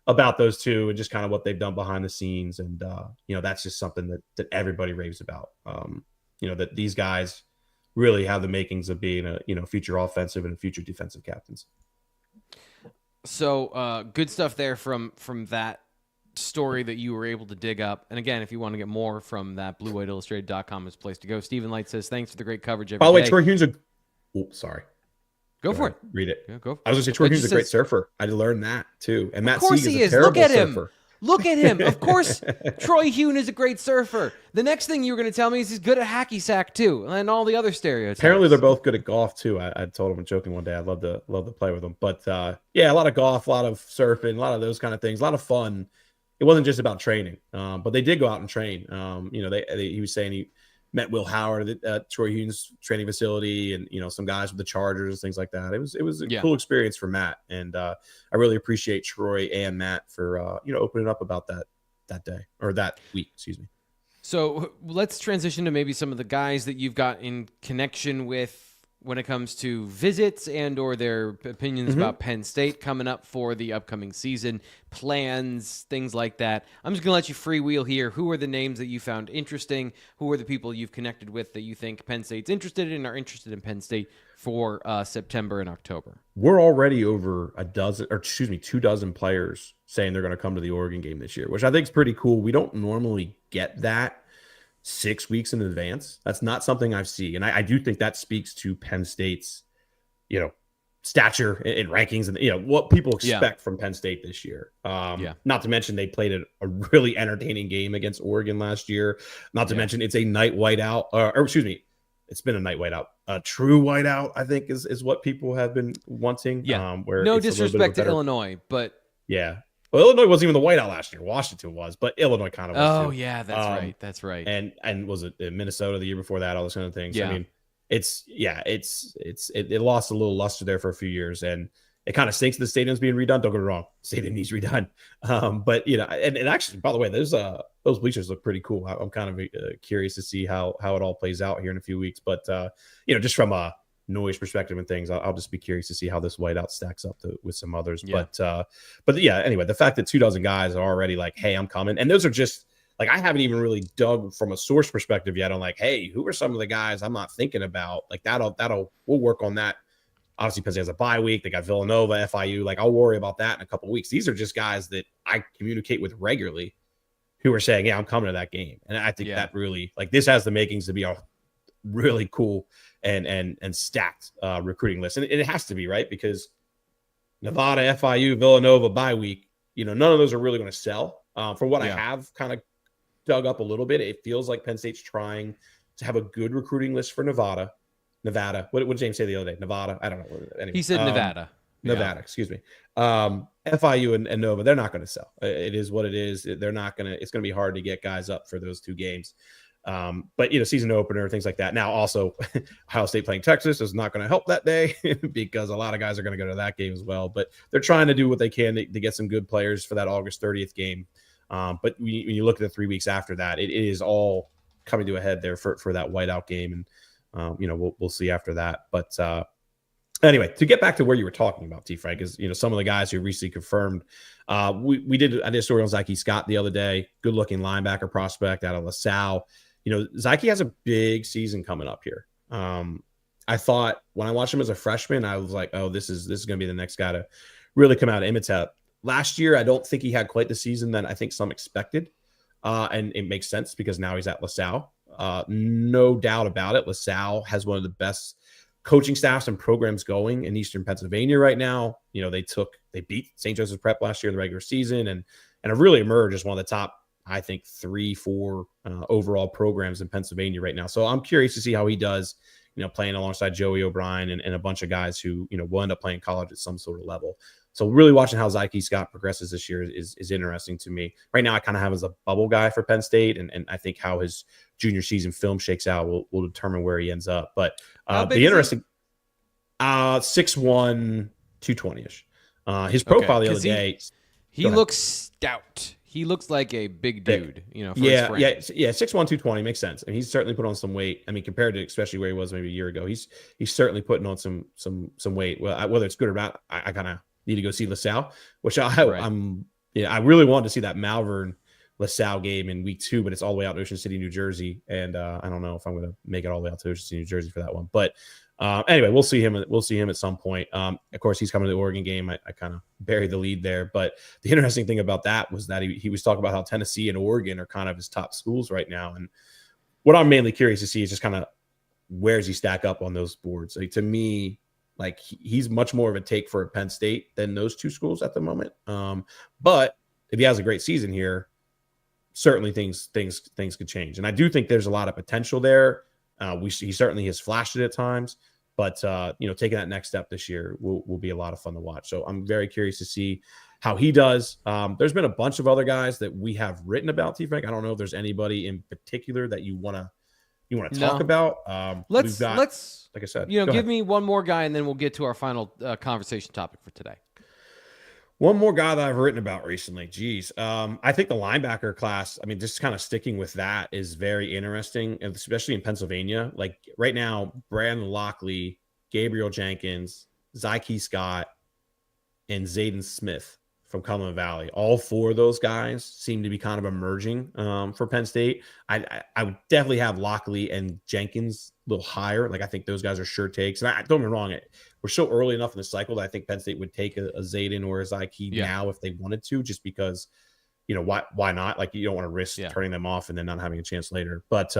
about those two and just kind of what they've done behind the scenes. And, that's just something that everybody raves about. That these guys really have the makings of being a future offensive and future defensive captains.
So good stuff there from that story that you were able to dig up. And again, if you want to get more from that, BlueWhiteIllustrated.com is the place to go. Stephen Light says, thanks for the great coverage every day.
By the way, Troy Huhn's sorry.
Go for it.
Read it.
Yeah, go.
I was going to say Troy Huhn's a great surfer. I learned that too. And Matt
Sieg
is a terrible surfer.
Look at him. Of course, Troy Huhn is a great surfer. The next thing you were going to tell me is he's good at hacky sack too, and all the other stereotypes.
Apparently, they're both good at golf too. I told him, joking one day, I'd love to play with them. But yeah, a lot of golf, a lot of surfing, a lot of those kind of things, a lot of fun. It wasn't just about training, but they did go out and train. He was saying he met Will Howard at Troy Huhn's training facility, and some guys with the Chargers, things like that. It was a cool experience for Matt, and I really appreciate Troy and Matt for opening up about that day or that week. Excuse me.
So let's transition to maybe some of the guys that you've got in connection with when it comes to visits and or their opinions about Penn State coming up for the upcoming season, plans, things like that. I'm just going to let you freewheel here. Who are the names that you found interesting? Who are the people you've connected with that you think Penn State's interested in, are interested in Penn State for September and October?
We're already over 24 players saying they're going to come to the Oregon game this year, which I think is pretty cool. We don't normally get that 6 weeks in advance. That's not something I've seen. And I do think that speaks to Penn State's, stature in rankings and, what people expect from Penn State this year. Not to mention they played a really entertaining game against Oregon last year. Not to mention it's a night whiteout, it's been a night whiteout. A true whiteout, I think, is what people have been wanting. Where
no disrespect to Illinois, but
yeah. Well, Illinois wasn't even the whiteout last year. Washington was, but Illinois kind of was.
Oh, yeah, that's right. That's right.
And was it Minnesota the year before that? All those kind of things.
Yeah.
I mean, it lost a little luster there for a few years, and it kind of stinks the stadium's being redone. Don't get me wrong, stadium needs redone. But and actually, by the way, those bleachers look pretty cool. I'm kind of curious to see how it all plays out here in a few weeks. But just from a noise perspective and things, I'll just be curious to see how this whiteout stacks up with some others. But yeah, anyway, the fact that 24 guys are already like, hey, I'm coming, and those are just like, I haven't even really dug from a source perspective yet on like, hey, who are some of the guys I'm not thinking about? Like we'll work on that. Obviously, because he has a bye week, they got Villanova, FIU. Like, I'll worry about that in a couple of weeks. These are just guys that I communicate with regularly who are saying, yeah, I'm coming to that game. And I think that really, like, this has the makings to be a really cool and stacked recruiting list. And it has to be, right? Because Nevada, FIU, Villanova, bye week, none of those are really going to sell. From what I have kind of dug up a little bit, it feels like Penn State's trying to have a good recruiting list for Nevada. What did James say the other day? Nevada? I don't know. Anyway,
he said Nevada.
Excuse me. FIU and Nova, they're not going to sell. It is what it is. They're not going to. It's going to be hard to get guys up for those two games. But season opener, things like that. Now, also, Ohio State playing Texas is not going to help that day because a lot of guys are going to go to that game as well. But they're trying to do what they can to get some good players for that August 30th game. But when you look at the 3 weeks after that, it is all coming to a head there for that whiteout game. And we'll see after that. But anyway, to get back to where you were talking about, T. Frank, is some of the guys who recently confirmed. I did a story on Zyke Scott the other day. Good looking linebacker prospect out of LaSalle. Zyke has a big season coming up here. I thought when I watched him as a freshman, I was like, oh, this is going to be the next guy to really come out of Imhotep. Last year, I don't think he had quite the season that I think some expected. And it makes sense because now he's at LaSalle. No doubt about it. LaSalle has one of the best coaching staffs and programs going in Eastern Pennsylvania right now. They beat St. Joseph's Prep last year in the regular season and have really emerged as one of the top, I think, 3-4 overall programs in Pennsylvania right now. So I'm curious to see how he does, playing alongside Joey O'Brien and a bunch of guys who, will end up playing college at some sort of level. So really watching how Zyke Scott progresses this year is interesting to me. Right now, I kind of have him as a bubble guy for Penn State, and I think how his junior season film shakes out will determine where he ends up. But the interesting 6'1", 220-ish. His profile the other day.
He looks stout. He looks like a big dude, for his frame.
6'1", 220 makes sense. And he's certainly put on some weight. I mean, compared to especially where he was maybe a year ago, he's certainly putting on some weight. Well, whether it's good or not, I kind of need to go see LaSalle, which I really wanted to see that Malvern LaSalle game in week 2, but it's all the way out in Ocean City, New Jersey. And I don't know if I'm going to make it all the way out to Ocean City, New Jersey for that one. But Anyway, we'll see him. We'll see him at some point. Of course, he's coming to the Oregon game. I kind of buried the lead there, but the interesting thing about that was that he was talking about how Tennessee and Oregon are kind of his top schools right now. And what I'm mainly curious to see is just kind of where does he stack up on those boards? Like, to me, like he's much more of a take for Penn State than those two schools at the moment. But if he has a great season here, certainly things could change. And I do think there's a lot of potential there. He certainly has flashed it at times, but taking that next step this year will be a lot of fun to watch. So I'm very curious to see how he does. There's been a bunch of other guys that we have written about, T. Frank. I don't know if there's anybody in particular that you want to talk about.
Let's
like I said,
give me one more guy, and then we'll get to our final conversation topic for today.
One more guy that I've written about recently. Geez. I think the linebacker class, I mean, just kind of sticking with that is very interesting, and especially in Pennsylvania. Like right now, Brandon Lockley, Gabriel Jenkins, Zyke Scott, and Zayden Smith from Cumberland Valley. All four of those guys seem to be kind of emerging for Penn State. I would definitely have Lockley and Jenkins a little higher. Like I think those guys are sure takes. And don't get me wrong, we're still early enough in the cycle that I think Penn State would take a Zayden or a Zyke now if they wanted to, just because, why not? Like you don't want to risk turning them off and then not having a chance later. But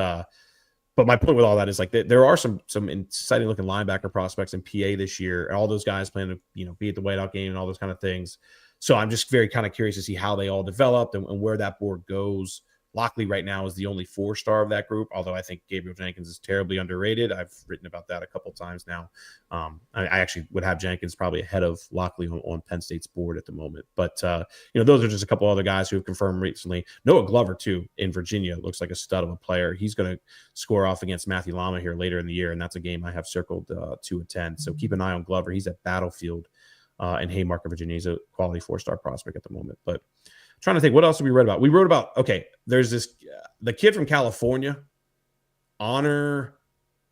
my point with all that is like there are some exciting looking linebacker prospects in PA this year. All those guys plan to be at the whiteout game and all those kind of things. So I'm just very kind of curious to see how they all developed and where that board goes. Lockley right now is the only 4-star of that group, although I think Gabriel Jenkins is terribly underrated. I've written about that a couple times now. I actually would have Jenkins probably ahead of Lockley on Penn State's board at the moment. But, those are just a couple other guys who have confirmed recently. Noah Glover, too, in Virginia, looks like a stud of a player. He's going to score off against Matthew Lama here later in the year, and that's a game I have circled to attend. So keep an eye on Glover. He's at Battlefield in Haymarket, Virginia. He's a quality 4-star prospect at the moment. But trying to think, what else did we write about? We wrote about, there's this, the kid from California, Honor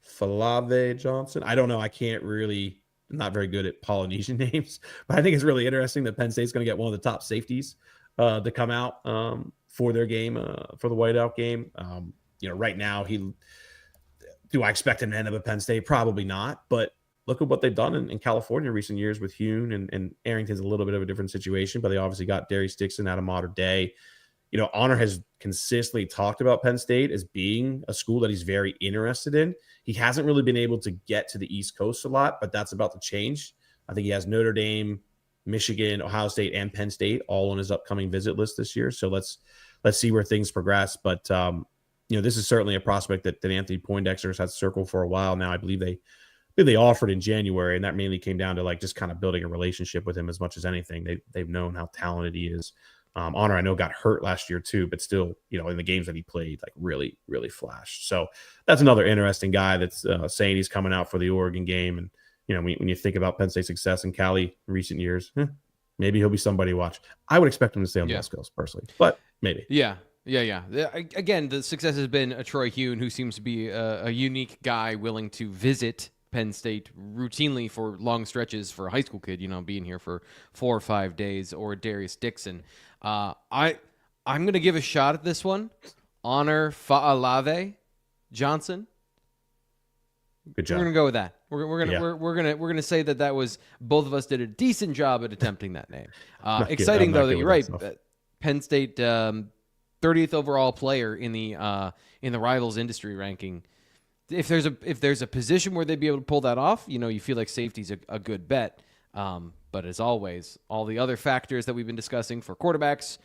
Falave Johnson. I don't know. I'm not very good at Polynesian names, but I think it's really interesting that Penn State's going to get one of the top safeties to come out for their game, for the whiteout game. Right now, do I expect him to end up at Penn State? Probably not, but look at what they've done in California in recent years with Huhn and Arrington's a little bit of a different situation, but they obviously got Darius Dixon out of Mater Dei. Honor has consistently talked about Penn State as being a school that he's very interested in. He hasn't really been able to get to the East Coast a lot, but that's about to change. I think he has Notre Dame, Michigan, Ohio State, and Penn State all on his upcoming visit list this year. So let's see where things progress. But this is certainly a prospect that Anthony Poindexter has had circled for a while now. I believe they offered in January, and that mainly came down to like just kind of building a relationship with him as much as anything. They've known how talented he is. Honor, I know, got hurt last year too, but still, in the games that he played, like really, really flashed. So that's another interesting guy that's saying he's coming out for the Oregon game. And, when you think about Penn State's success in Cali in recent years, maybe he'll be somebody to watch. I would expect him to stay on the West Coast personally, but maybe.
Yeah. Again, the success has been a Troy Huhn, who seems to be a unique guy willing to visit Penn State routinely for long stretches for a high school kid, being here for 4 or 5 days, or Darius Dixon. I'm going to give a shot at this one. Honor Fa'alave Johnson.
Good job.
We're going to go with that. We're gonna say that was, both of us did a decent job at attempting that name. Exciting though that you're right. Penn State 30th overall player in the Rivals industry ranking. If there's a position where they'd be able to pull that off, you feel like safety's a good bet. But as always, all the other factors that we've been discussing for quarterbacks,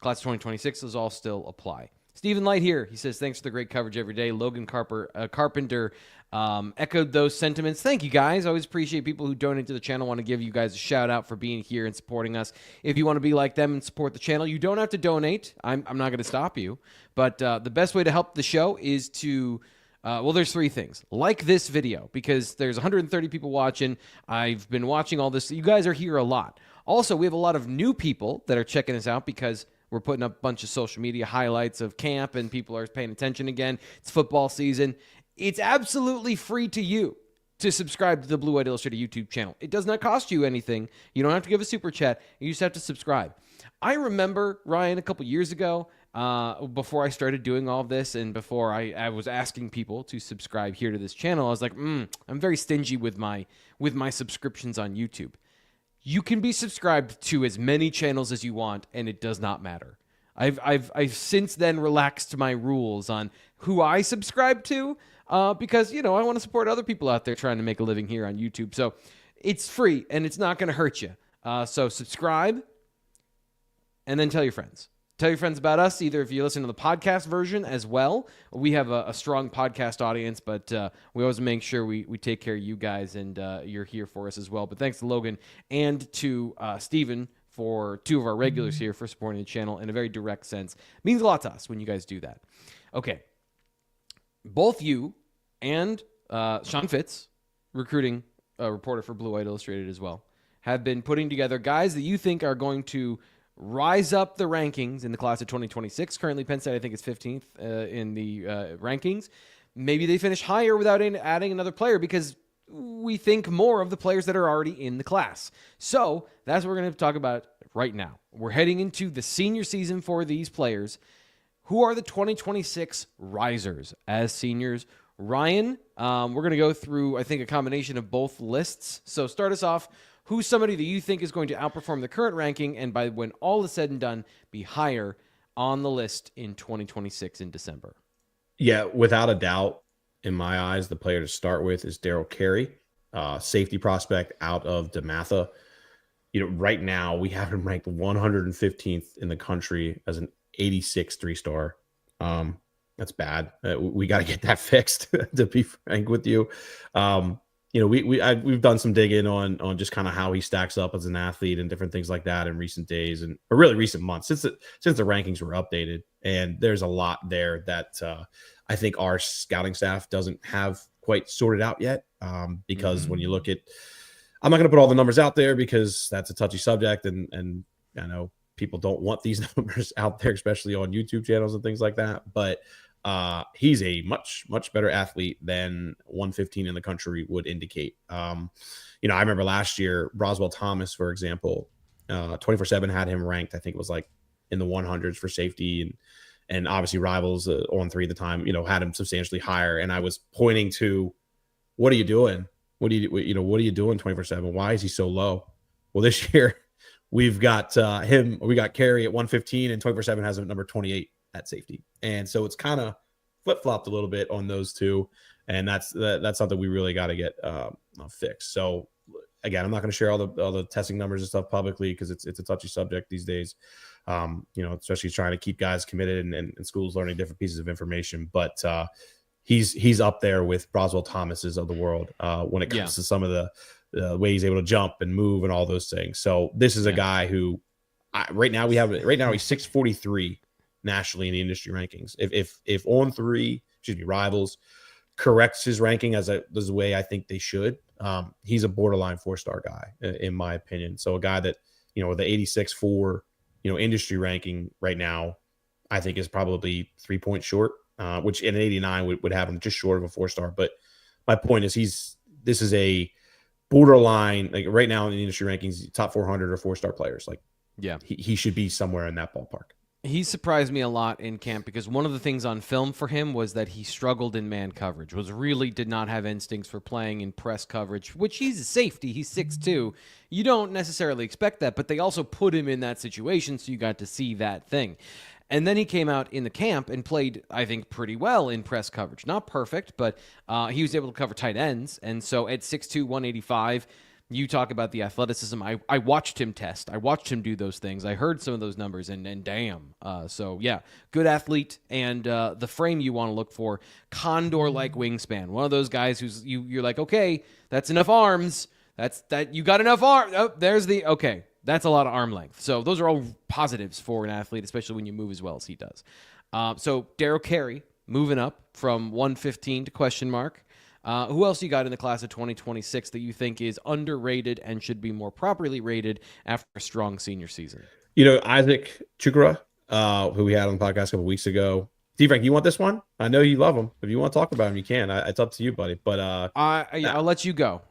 class of 2026, those all still apply. Stephen Light here. He says, thanks for the great coverage every day. Logan Carpenter echoed those sentiments. Thank you, guys. I always appreciate people who donate to the channel. Want to give you guys a shout out for being here and supporting us. If you want to be like them and support the channel, you don't have to donate. I'm not going to stop you. But the best way to help the show is to... there's 3 things. Like this video, because there's 130 people watching. I've been watching all this. You guys are here a lot. Also, we have a lot of new people that are checking us out because we're putting up a bunch of social media highlights of camp and people are paying attention again. It's football season. It's absolutely free to you to subscribe to the Blue White Illustrated YouTube channel. It does not cost you anything. You don't have to give a super chat. You just have to subscribe. I remember, Ryan, a couple years ago, before I started doing all of this and before I was asking people to subscribe here to this channel, I was like, I'm very stingy with my subscriptions on YouTube. You can be subscribed to as many channels as you want, and it does not matter. I've since then relaxed my rules on who I subscribe to, because I want to support other people out there trying to make a living here on YouTube. So it's free and it's not going to hurt you. So subscribe, and then tell your friends. Tell your friends about us, either if you listen to the podcast version as well. We have a strong podcast audience, but we always make sure we take care of you guys, and you're here for us as well. But thanks to Logan and to Steven for two of our regulars here for supporting the channel in a very direct sense. It means a lot to us when you guys do that. Okay. Both you and Sean Fitz, recruiting reporter for Blue White Illustrated as well, have been putting together guys that you think are going to rise up the rankings in the class of 2026. Currently, Penn State, I think, is 15th in the rankings. Maybe they finish higher without adding another player because we think more of the players that are already in the class. So that's what we're going to talk about right now. We're heading into the senior season for these players. Who are the 2026 risers as seniors? Ryan, we're going to go through, I think, a combination of both lists. So start us off. Who's somebody that you think is going to outperform the current ranking and by when all is said and done, be higher on the list in 2026 in December?
Yeah, without a doubt, in my eyes, the player to start with is Daryl Carey, safety prospect out of DeMatha. Right now we have him ranked 115th in the country as an 86 3-star. That's bad. We got to get that fixed, to be frank with you. We've done some digging on just kind of how he stacks up as an athlete and different things like that in recent days or really recent months since the rankings were updated. And there's a lot there that I think our scouting staff doesn't have quite sorted out yet. Because when you look at, I'm not going to put all the numbers out there because that's a touchy subject, and I know people don't want these numbers out there, especially on YouTube channels and things like that. But he's a much better athlete than 115 in the country would indicate. I remember last year, Roswell Thomas, for example, 24/7 had him ranked, I think it was like in the 100s for safety, and obviously Rivals on 3 at the time, had him substantially higher. And I was pointing to, what are you doing? What are you doing 24/7? Why is he so low? Well, this year we got Carey at 115, and 24/7 has him at number 28 at safety. And so it's kind of flip-flopped a little bit on those two. And that's something we really got to get fixed. So again, I'm not going to share all the testing numbers and stuff publicly because it's a touchy subject these days. Especially trying to keep guys committed and schools learning different pieces of information. But he's up there with Roswell Thomas's of the world when it comes to some of the way he's able to jump and move and all those things. So this is a guy who right now he's 643 nationally in the industry rankings. If on 3, Rivals corrects his ranking as the way I think they should, he's a borderline 4-star guy in my opinion. So a guy that, with the 86 for, industry ranking right now, I think is probably 3 points short, which in an 89 would have him just short of a 4-star. But my point is this is a borderline, like right now in the industry rankings, top 400 or 4-star players. Like, he should be somewhere in that ballpark.
He surprised me a lot in camp because one of the things on film for him was that he struggled in man coverage, did not have instincts for playing in press coverage, which he's a safety. He's 6'2". You don't necessarily expect that, but they also put him in that situation, so you got to see that thing. And then he came out in the camp and played, I think, pretty well in press coverage. Not perfect, but he was able to cover tight ends. And so at 6'2", 185, you talk about the athleticism. I watched him test. I watched him do those things. I heard some of those numbers, and damn. So, yeah, good athlete. And the frame you want to look for, condor-like wingspan. One of those guys who's you're like, okay, that's enough arms. You got enough arms. Oh, okay. That's a lot of arm length. So those are all positives for an athlete, especially when you move as well as he does. So Daryl Carey moving up from 115 to question mark. Who else you got in the class of 2026 that you think is underrated and should be more properly rated after a strong senior season?
Isaac Chukura, who we had on the podcast a couple weeks ago. D-Frank, you want this one? I know you love him. If you want to talk about him, you can. It's up to you, buddy. But
I'll let you go.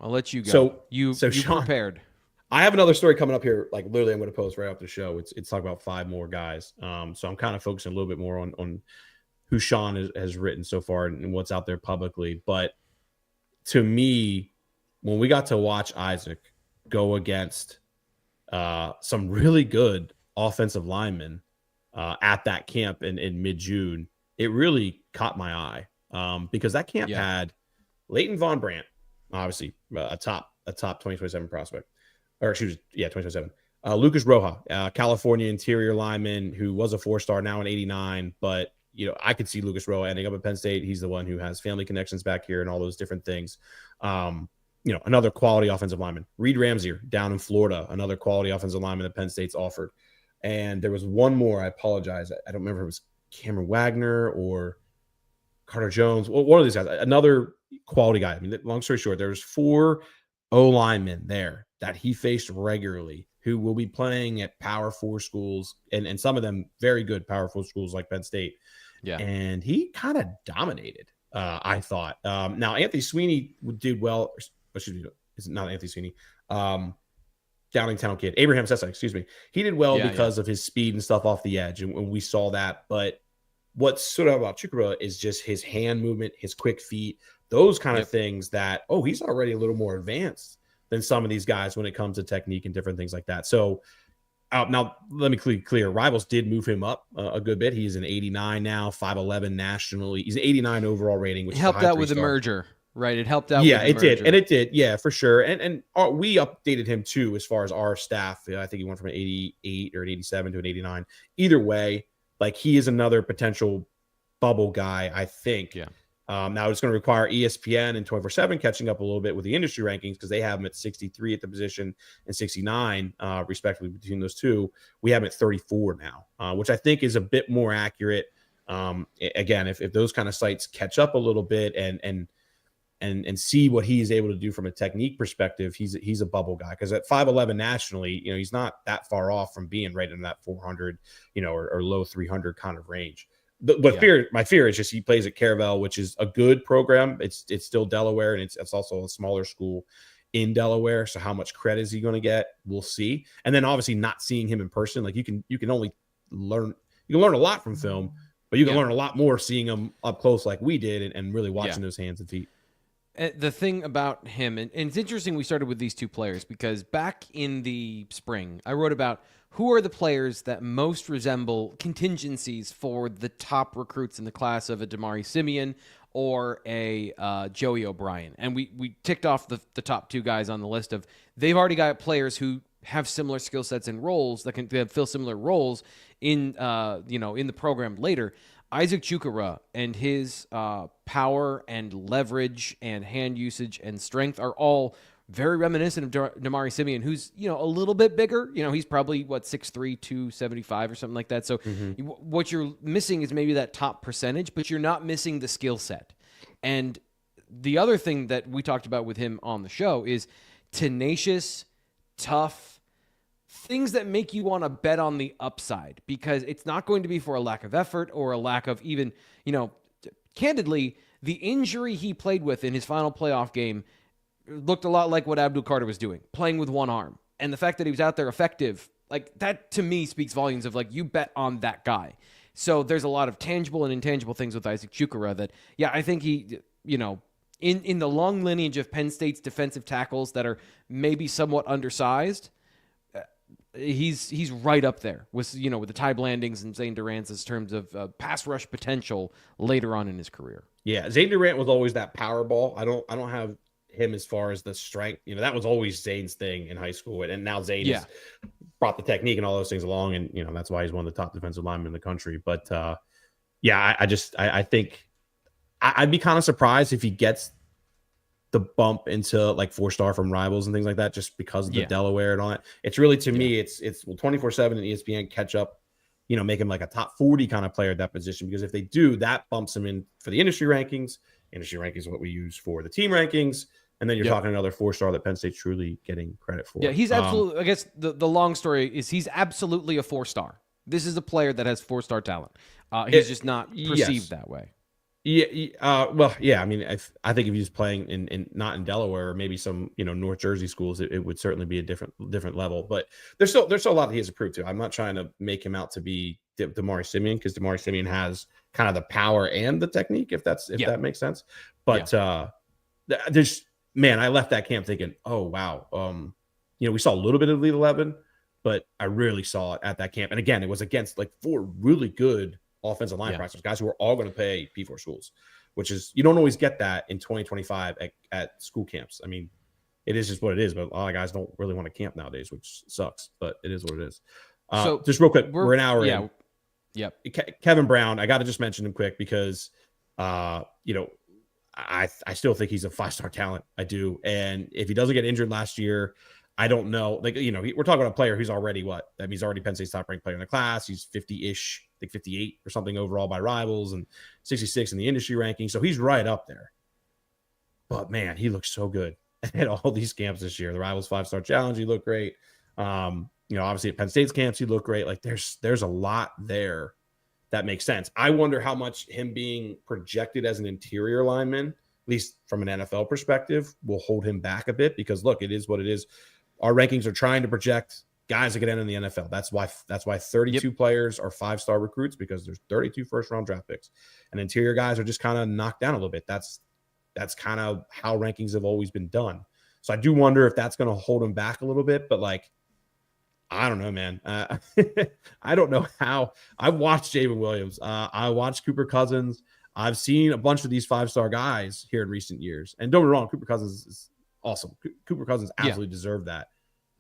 So
you
Sean,
prepared.
I have another story coming up here. Like literally, I'm going to post right after the show. It's talking about 5 more guys. So I'm kind of focusing a little bit more on who Sean has written so far and what's out there publicly. But to me, when we got to watch Isaac go against some really good offensive linemen at that camp in mid-June, it really caught my eye because that camp had Leighton Von Brandt, obviously a top 2027 prospect, or she was 2027. Lucas Roja, California interior lineman who was a 4-star, now an 89, but I could see Lucas Roja ending up at Penn State. He's the one who has family connections back here and all those different things. Another quality offensive lineman. Reed Ramsey down in Florida, another quality offensive lineman that Penn State's offered. And there was one more. I apologize. I don't remember if it was Cameron Wagner or Carter Jones. Well, one of these guys, another quality guy. I mean, long story short, there's 4 O-linemen there that he faced regularly who will be playing at Power 4 schools and some of them very good Power 4 schools like Penn State.
Yeah.
And he kind of dominated, I thought. Now, Anthony Sweeney did well. Excuse me, it's not Anthony Sweeney. Downingtown kid, Abraham Sessa, excuse me. He did well because of his speed and stuff off the edge, and we saw that. But what stood out about Chukwura is just his hand movement, his quick feet, those kind of things that, he's already a little more advanced than some of these guys when it comes to technique and different things like that. So now let me clear. Rivals did move him up a good bit. He's an 89 now, 5'11 nationally. He's an 89 overall rating, which
helped out with the merger. Right, it helped out.
Yeah, it did, and it did. Yeah, for sure. And we updated him too as far as our staff. I think he went from an 88 or an 87 to an 89. Either way, like he is another potential bubble guy, I think.
Yeah.
Now it's going to require ESPN and 24/7 catching up a little bit with the industry rankings because they have him at 63 at the position and 69 respectively between those two. We have him at 34 now, which I think is a bit more accurate. Again, if those kind of sites catch up a little bit and see what he's able to do from a technique perspective, he's a bubble guy because at 5'11 nationally, he's not that far off from being right in that 400, or low 300 kind of range. But my fear is just he plays at Caravel, which is a good program. It's still Delaware, and it's also a smaller school in Delaware. So how much credit is he going to get? We'll see. And then obviously not seeing him in person, like you can only learn a lot from film, but you can learn a lot more seeing him up close like we did and really watching those hands and feet.
The thing about him, and it's interesting we started with these 2 players because back in the spring, I wrote about who are the players that most resemble contingencies for the top recruits in the class of a Damari Simeon or a Joey O'Brien. And we ticked off the top 2 guys on the list of they've already got players who have similar skill sets and roles that can fill similar roles in in the program later. Isaac Chukwura and his power and leverage and hand usage and strength are all very reminiscent of Damari Simeon, who's, a little bit bigger. He's probably, 6'3", 275 or something like that. So what you're missing is maybe that top percentage, but you're not missing the skill set. And the other thing that we talked about with him on the show is tenacious, tough, things that make you want to bet on the upside because it's not going to be for a lack of effort or a lack of even, candidly, the injury he played with in his final playoff game looked a lot like what Abdul Carter was doing, playing with one arm. And the fact that he was out there effective, like that to me speaks volumes of like you bet on that guy. So there's a lot of tangible and intangible things with Isaac Chukwura that, I think he, in the long lineage of Penn State's defensive tackles that are maybe somewhat undersized, he's right up there with with the Ty Blandings and Zane Durant's in terms of pass rush potential later on in his career.
Yeah, Zane Durant was always that power ball. I don't have him as far as the strength. That was always Zane's thing in high school, and now Zane has brought the technique and all those things along, and that's why he's one of the top defensive linemen in the country. But I think I'd be kind of surprised if he gets the bump into like 4-star from Rivals and things like that, just because of the Delaware and all that. It's really, to me, it's 24/7 and ESPN catch up, make him like a top 40 kind of player at that position, because if they do, that bumps him in for the industry rankings. Industry rankings is what we use for the team rankings. And then you're talking another 4-star that Penn State's truly getting credit for.
Yeah, he's absolutely, I guess the long story is he's absolutely a 4-star. This is a player that has 4-star talent. He's just not perceived that way.
Well, yeah. I mean, I think if he was playing in not in Delaware or maybe some North Jersey schools, it would certainly be a different level. But there's still a lot that he has to prove to. I'm not trying to make him out to be Damari Simeon, because Damari Simeon has kind of the power and the technique, if that makes sense. But there's man, I left that camp thinking, oh wow, we saw a little bit of Elite 11, but I really saw it at that camp. And again, it was against like 4 really good offensive line practices, guys who are all going to pay P4 schools, which is, you don't always get that in 2025 at school camps. I mean, it is just what it is, but a lot of guys don't really want to camp nowadays, which sucks, but it is what it is. So just real quick, we're an hour in.
Yep.
Kevin Brown, I got to just mention him quick because, I still think he's a 5-star talent. I do. And if he doesn't get injured last year, I don't know. Like, we're talking about a player who's already he's already Penn State's top ranked player in the class. He's 50-ish, I think 58 or something overall by Rivals, and 66 in the industry ranking. So he's right up there. But man, he looks so good at all these camps this year. The Rivals 5-star challenge, he looked great. Obviously at Penn State's camps, he looked great. Like there's a lot there that makes sense. I wonder how much him being projected as an interior lineman, at least from an NFL perspective, will hold him back a bit, because look, it is what it is. Our rankings are trying to project guys that could end in the NFL. That's why 32 players are 5-star recruits, because there's 32 first-round draft picks, and interior guys are just kind of knocked down a little bit. That's kind of how rankings have always been done. So I do wonder if that's going to hold him back a little bit. But like, I don't know, man. I don't know how. I've watched Javen Williams. I watched Cooper Cousins. I've seen a bunch of these 5-star guys here in recent years. And don't get me wrong, Cooper Cousins is awesome. Cooper Cousins absolutely deserved that.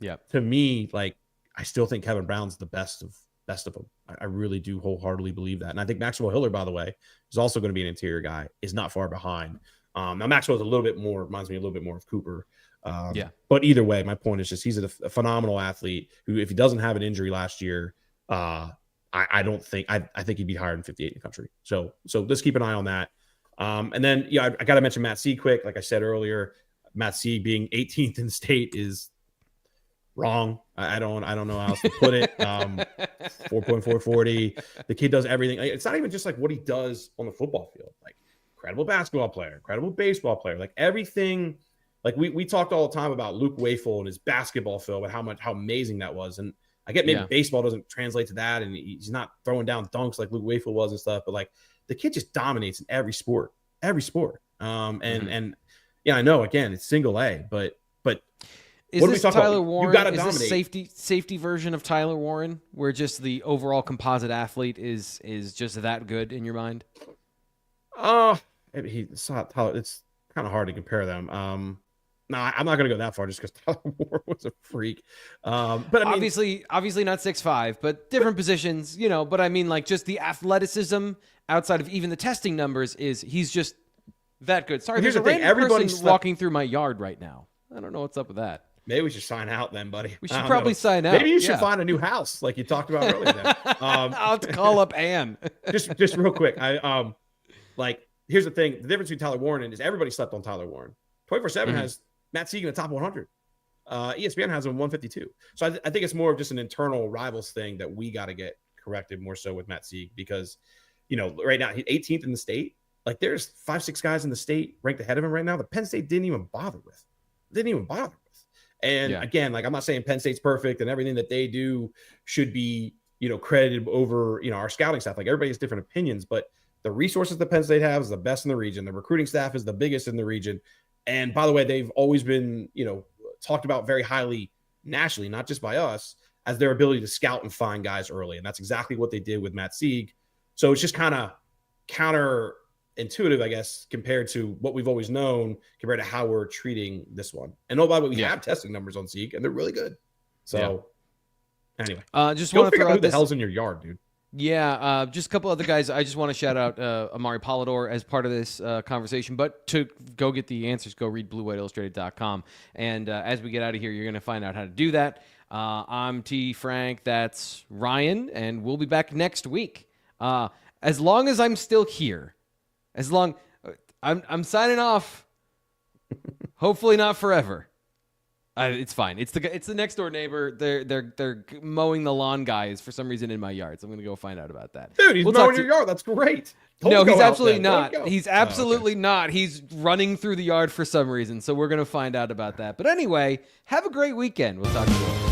Yeah.
To me, like, I still think Kevin Brown's the best of them. I really do wholeheartedly believe that. And I think Maxwell Hiller, by the way, is also going to be an interior guy, is not far behind. Now Maxwell's reminds me a little bit more of Cooper. But either way, my point is just he's a phenomenal athlete who, if he doesn't have an injury last year, I think he'd be higher than 58 in the country. So let's keep an eye on that. And then I got to mention Matt Sieg quick. Like I said earlier, Matt Sieg being 18th in the state is wrong. I don't know how else to put it. 4.440. The kid does everything. It's not even just like what he does on the football field. Like, incredible basketball player, incredible baseball player, like everything. Like we talked all the time about Luke Wayful and his basketball film and how amazing that was. And I get maybe baseball doesn't translate to that, and he's not throwing down dunks like Luke Wayful was and stuff, but like the kid just dominates in every sport. And I know, again, it's single A, but
is this Tyler Warren? You is this safety version of Tyler Warren, where just the overall composite athlete is just that good in your mind?
It's kind of hard to compare them. No, I'm not going to go that far just because Tyler Warren was a freak. But I mean,
obviously not 6'5", but different positions, But I mean, like, just the athleticism outside of even the testing numbers he's just that good. Sorry, there's a random person walking through my yard right now. I don't know what's up with that.
Maybe we should sign out then, buddy.
We should probably sign out.
Maybe you should find a new house like you talked about earlier. Then.
I'll have to call up Ann.
just real quick. Here's the thing. The difference between Tyler Warren is everybody slept on Tyler Warren. 24/7 has Matt Sieg in the top 100. ESPN has him 152. So I think it's more of just an internal Rivals thing that we got to get corrected more so with Matt Sieg, because, right now he's 18th in the state. Like, there's 5-6 guys in the state ranked ahead of him right now that Penn State didn't even bother with. And again, like, I'm not saying Penn State's perfect and everything that they do should be, credited over, our scouting staff. Like, everybody has different opinions, but the resources that Penn State has is the best in the region. The recruiting staff is the biggest in the region. And by the way, they've always been, talked about very highly nationally, not just by us, as their ability to scout and find guys early. And that's exactly what they did with Matt Sieg. So it's just kind of counterintuitive, I guess, compared to what we've always known, compared to how we're treating this one. And by the way, we have testing numbers on Sieg, and they're really good. So anyway,
just want to throw out
who the hell's in your yard, dude.
Yeah, just a couple other guys. I just want to shout out Amari Polidor as part of this conversation. But to go get the answers, go read BlueWhiteIllustrated.com. And as we get out of here, you're going to find out how to do that. I'm T. Frank. That's Ryan. And we'll be back next week. As long as I'm still here. I'm signing off. Hopefully not forever. It's fine. It's the next door neighbor. They're mowing the lawn guys for some reason in my yard. So I'm gonna go find out about that.
Dude, he's mowing your yard. That's great.
No, he's absolutely not. He's absolutely not. He's running through the yard for some reason. So we're gonna find out about that. But anyway, have a great weekend. We'll talk to you later.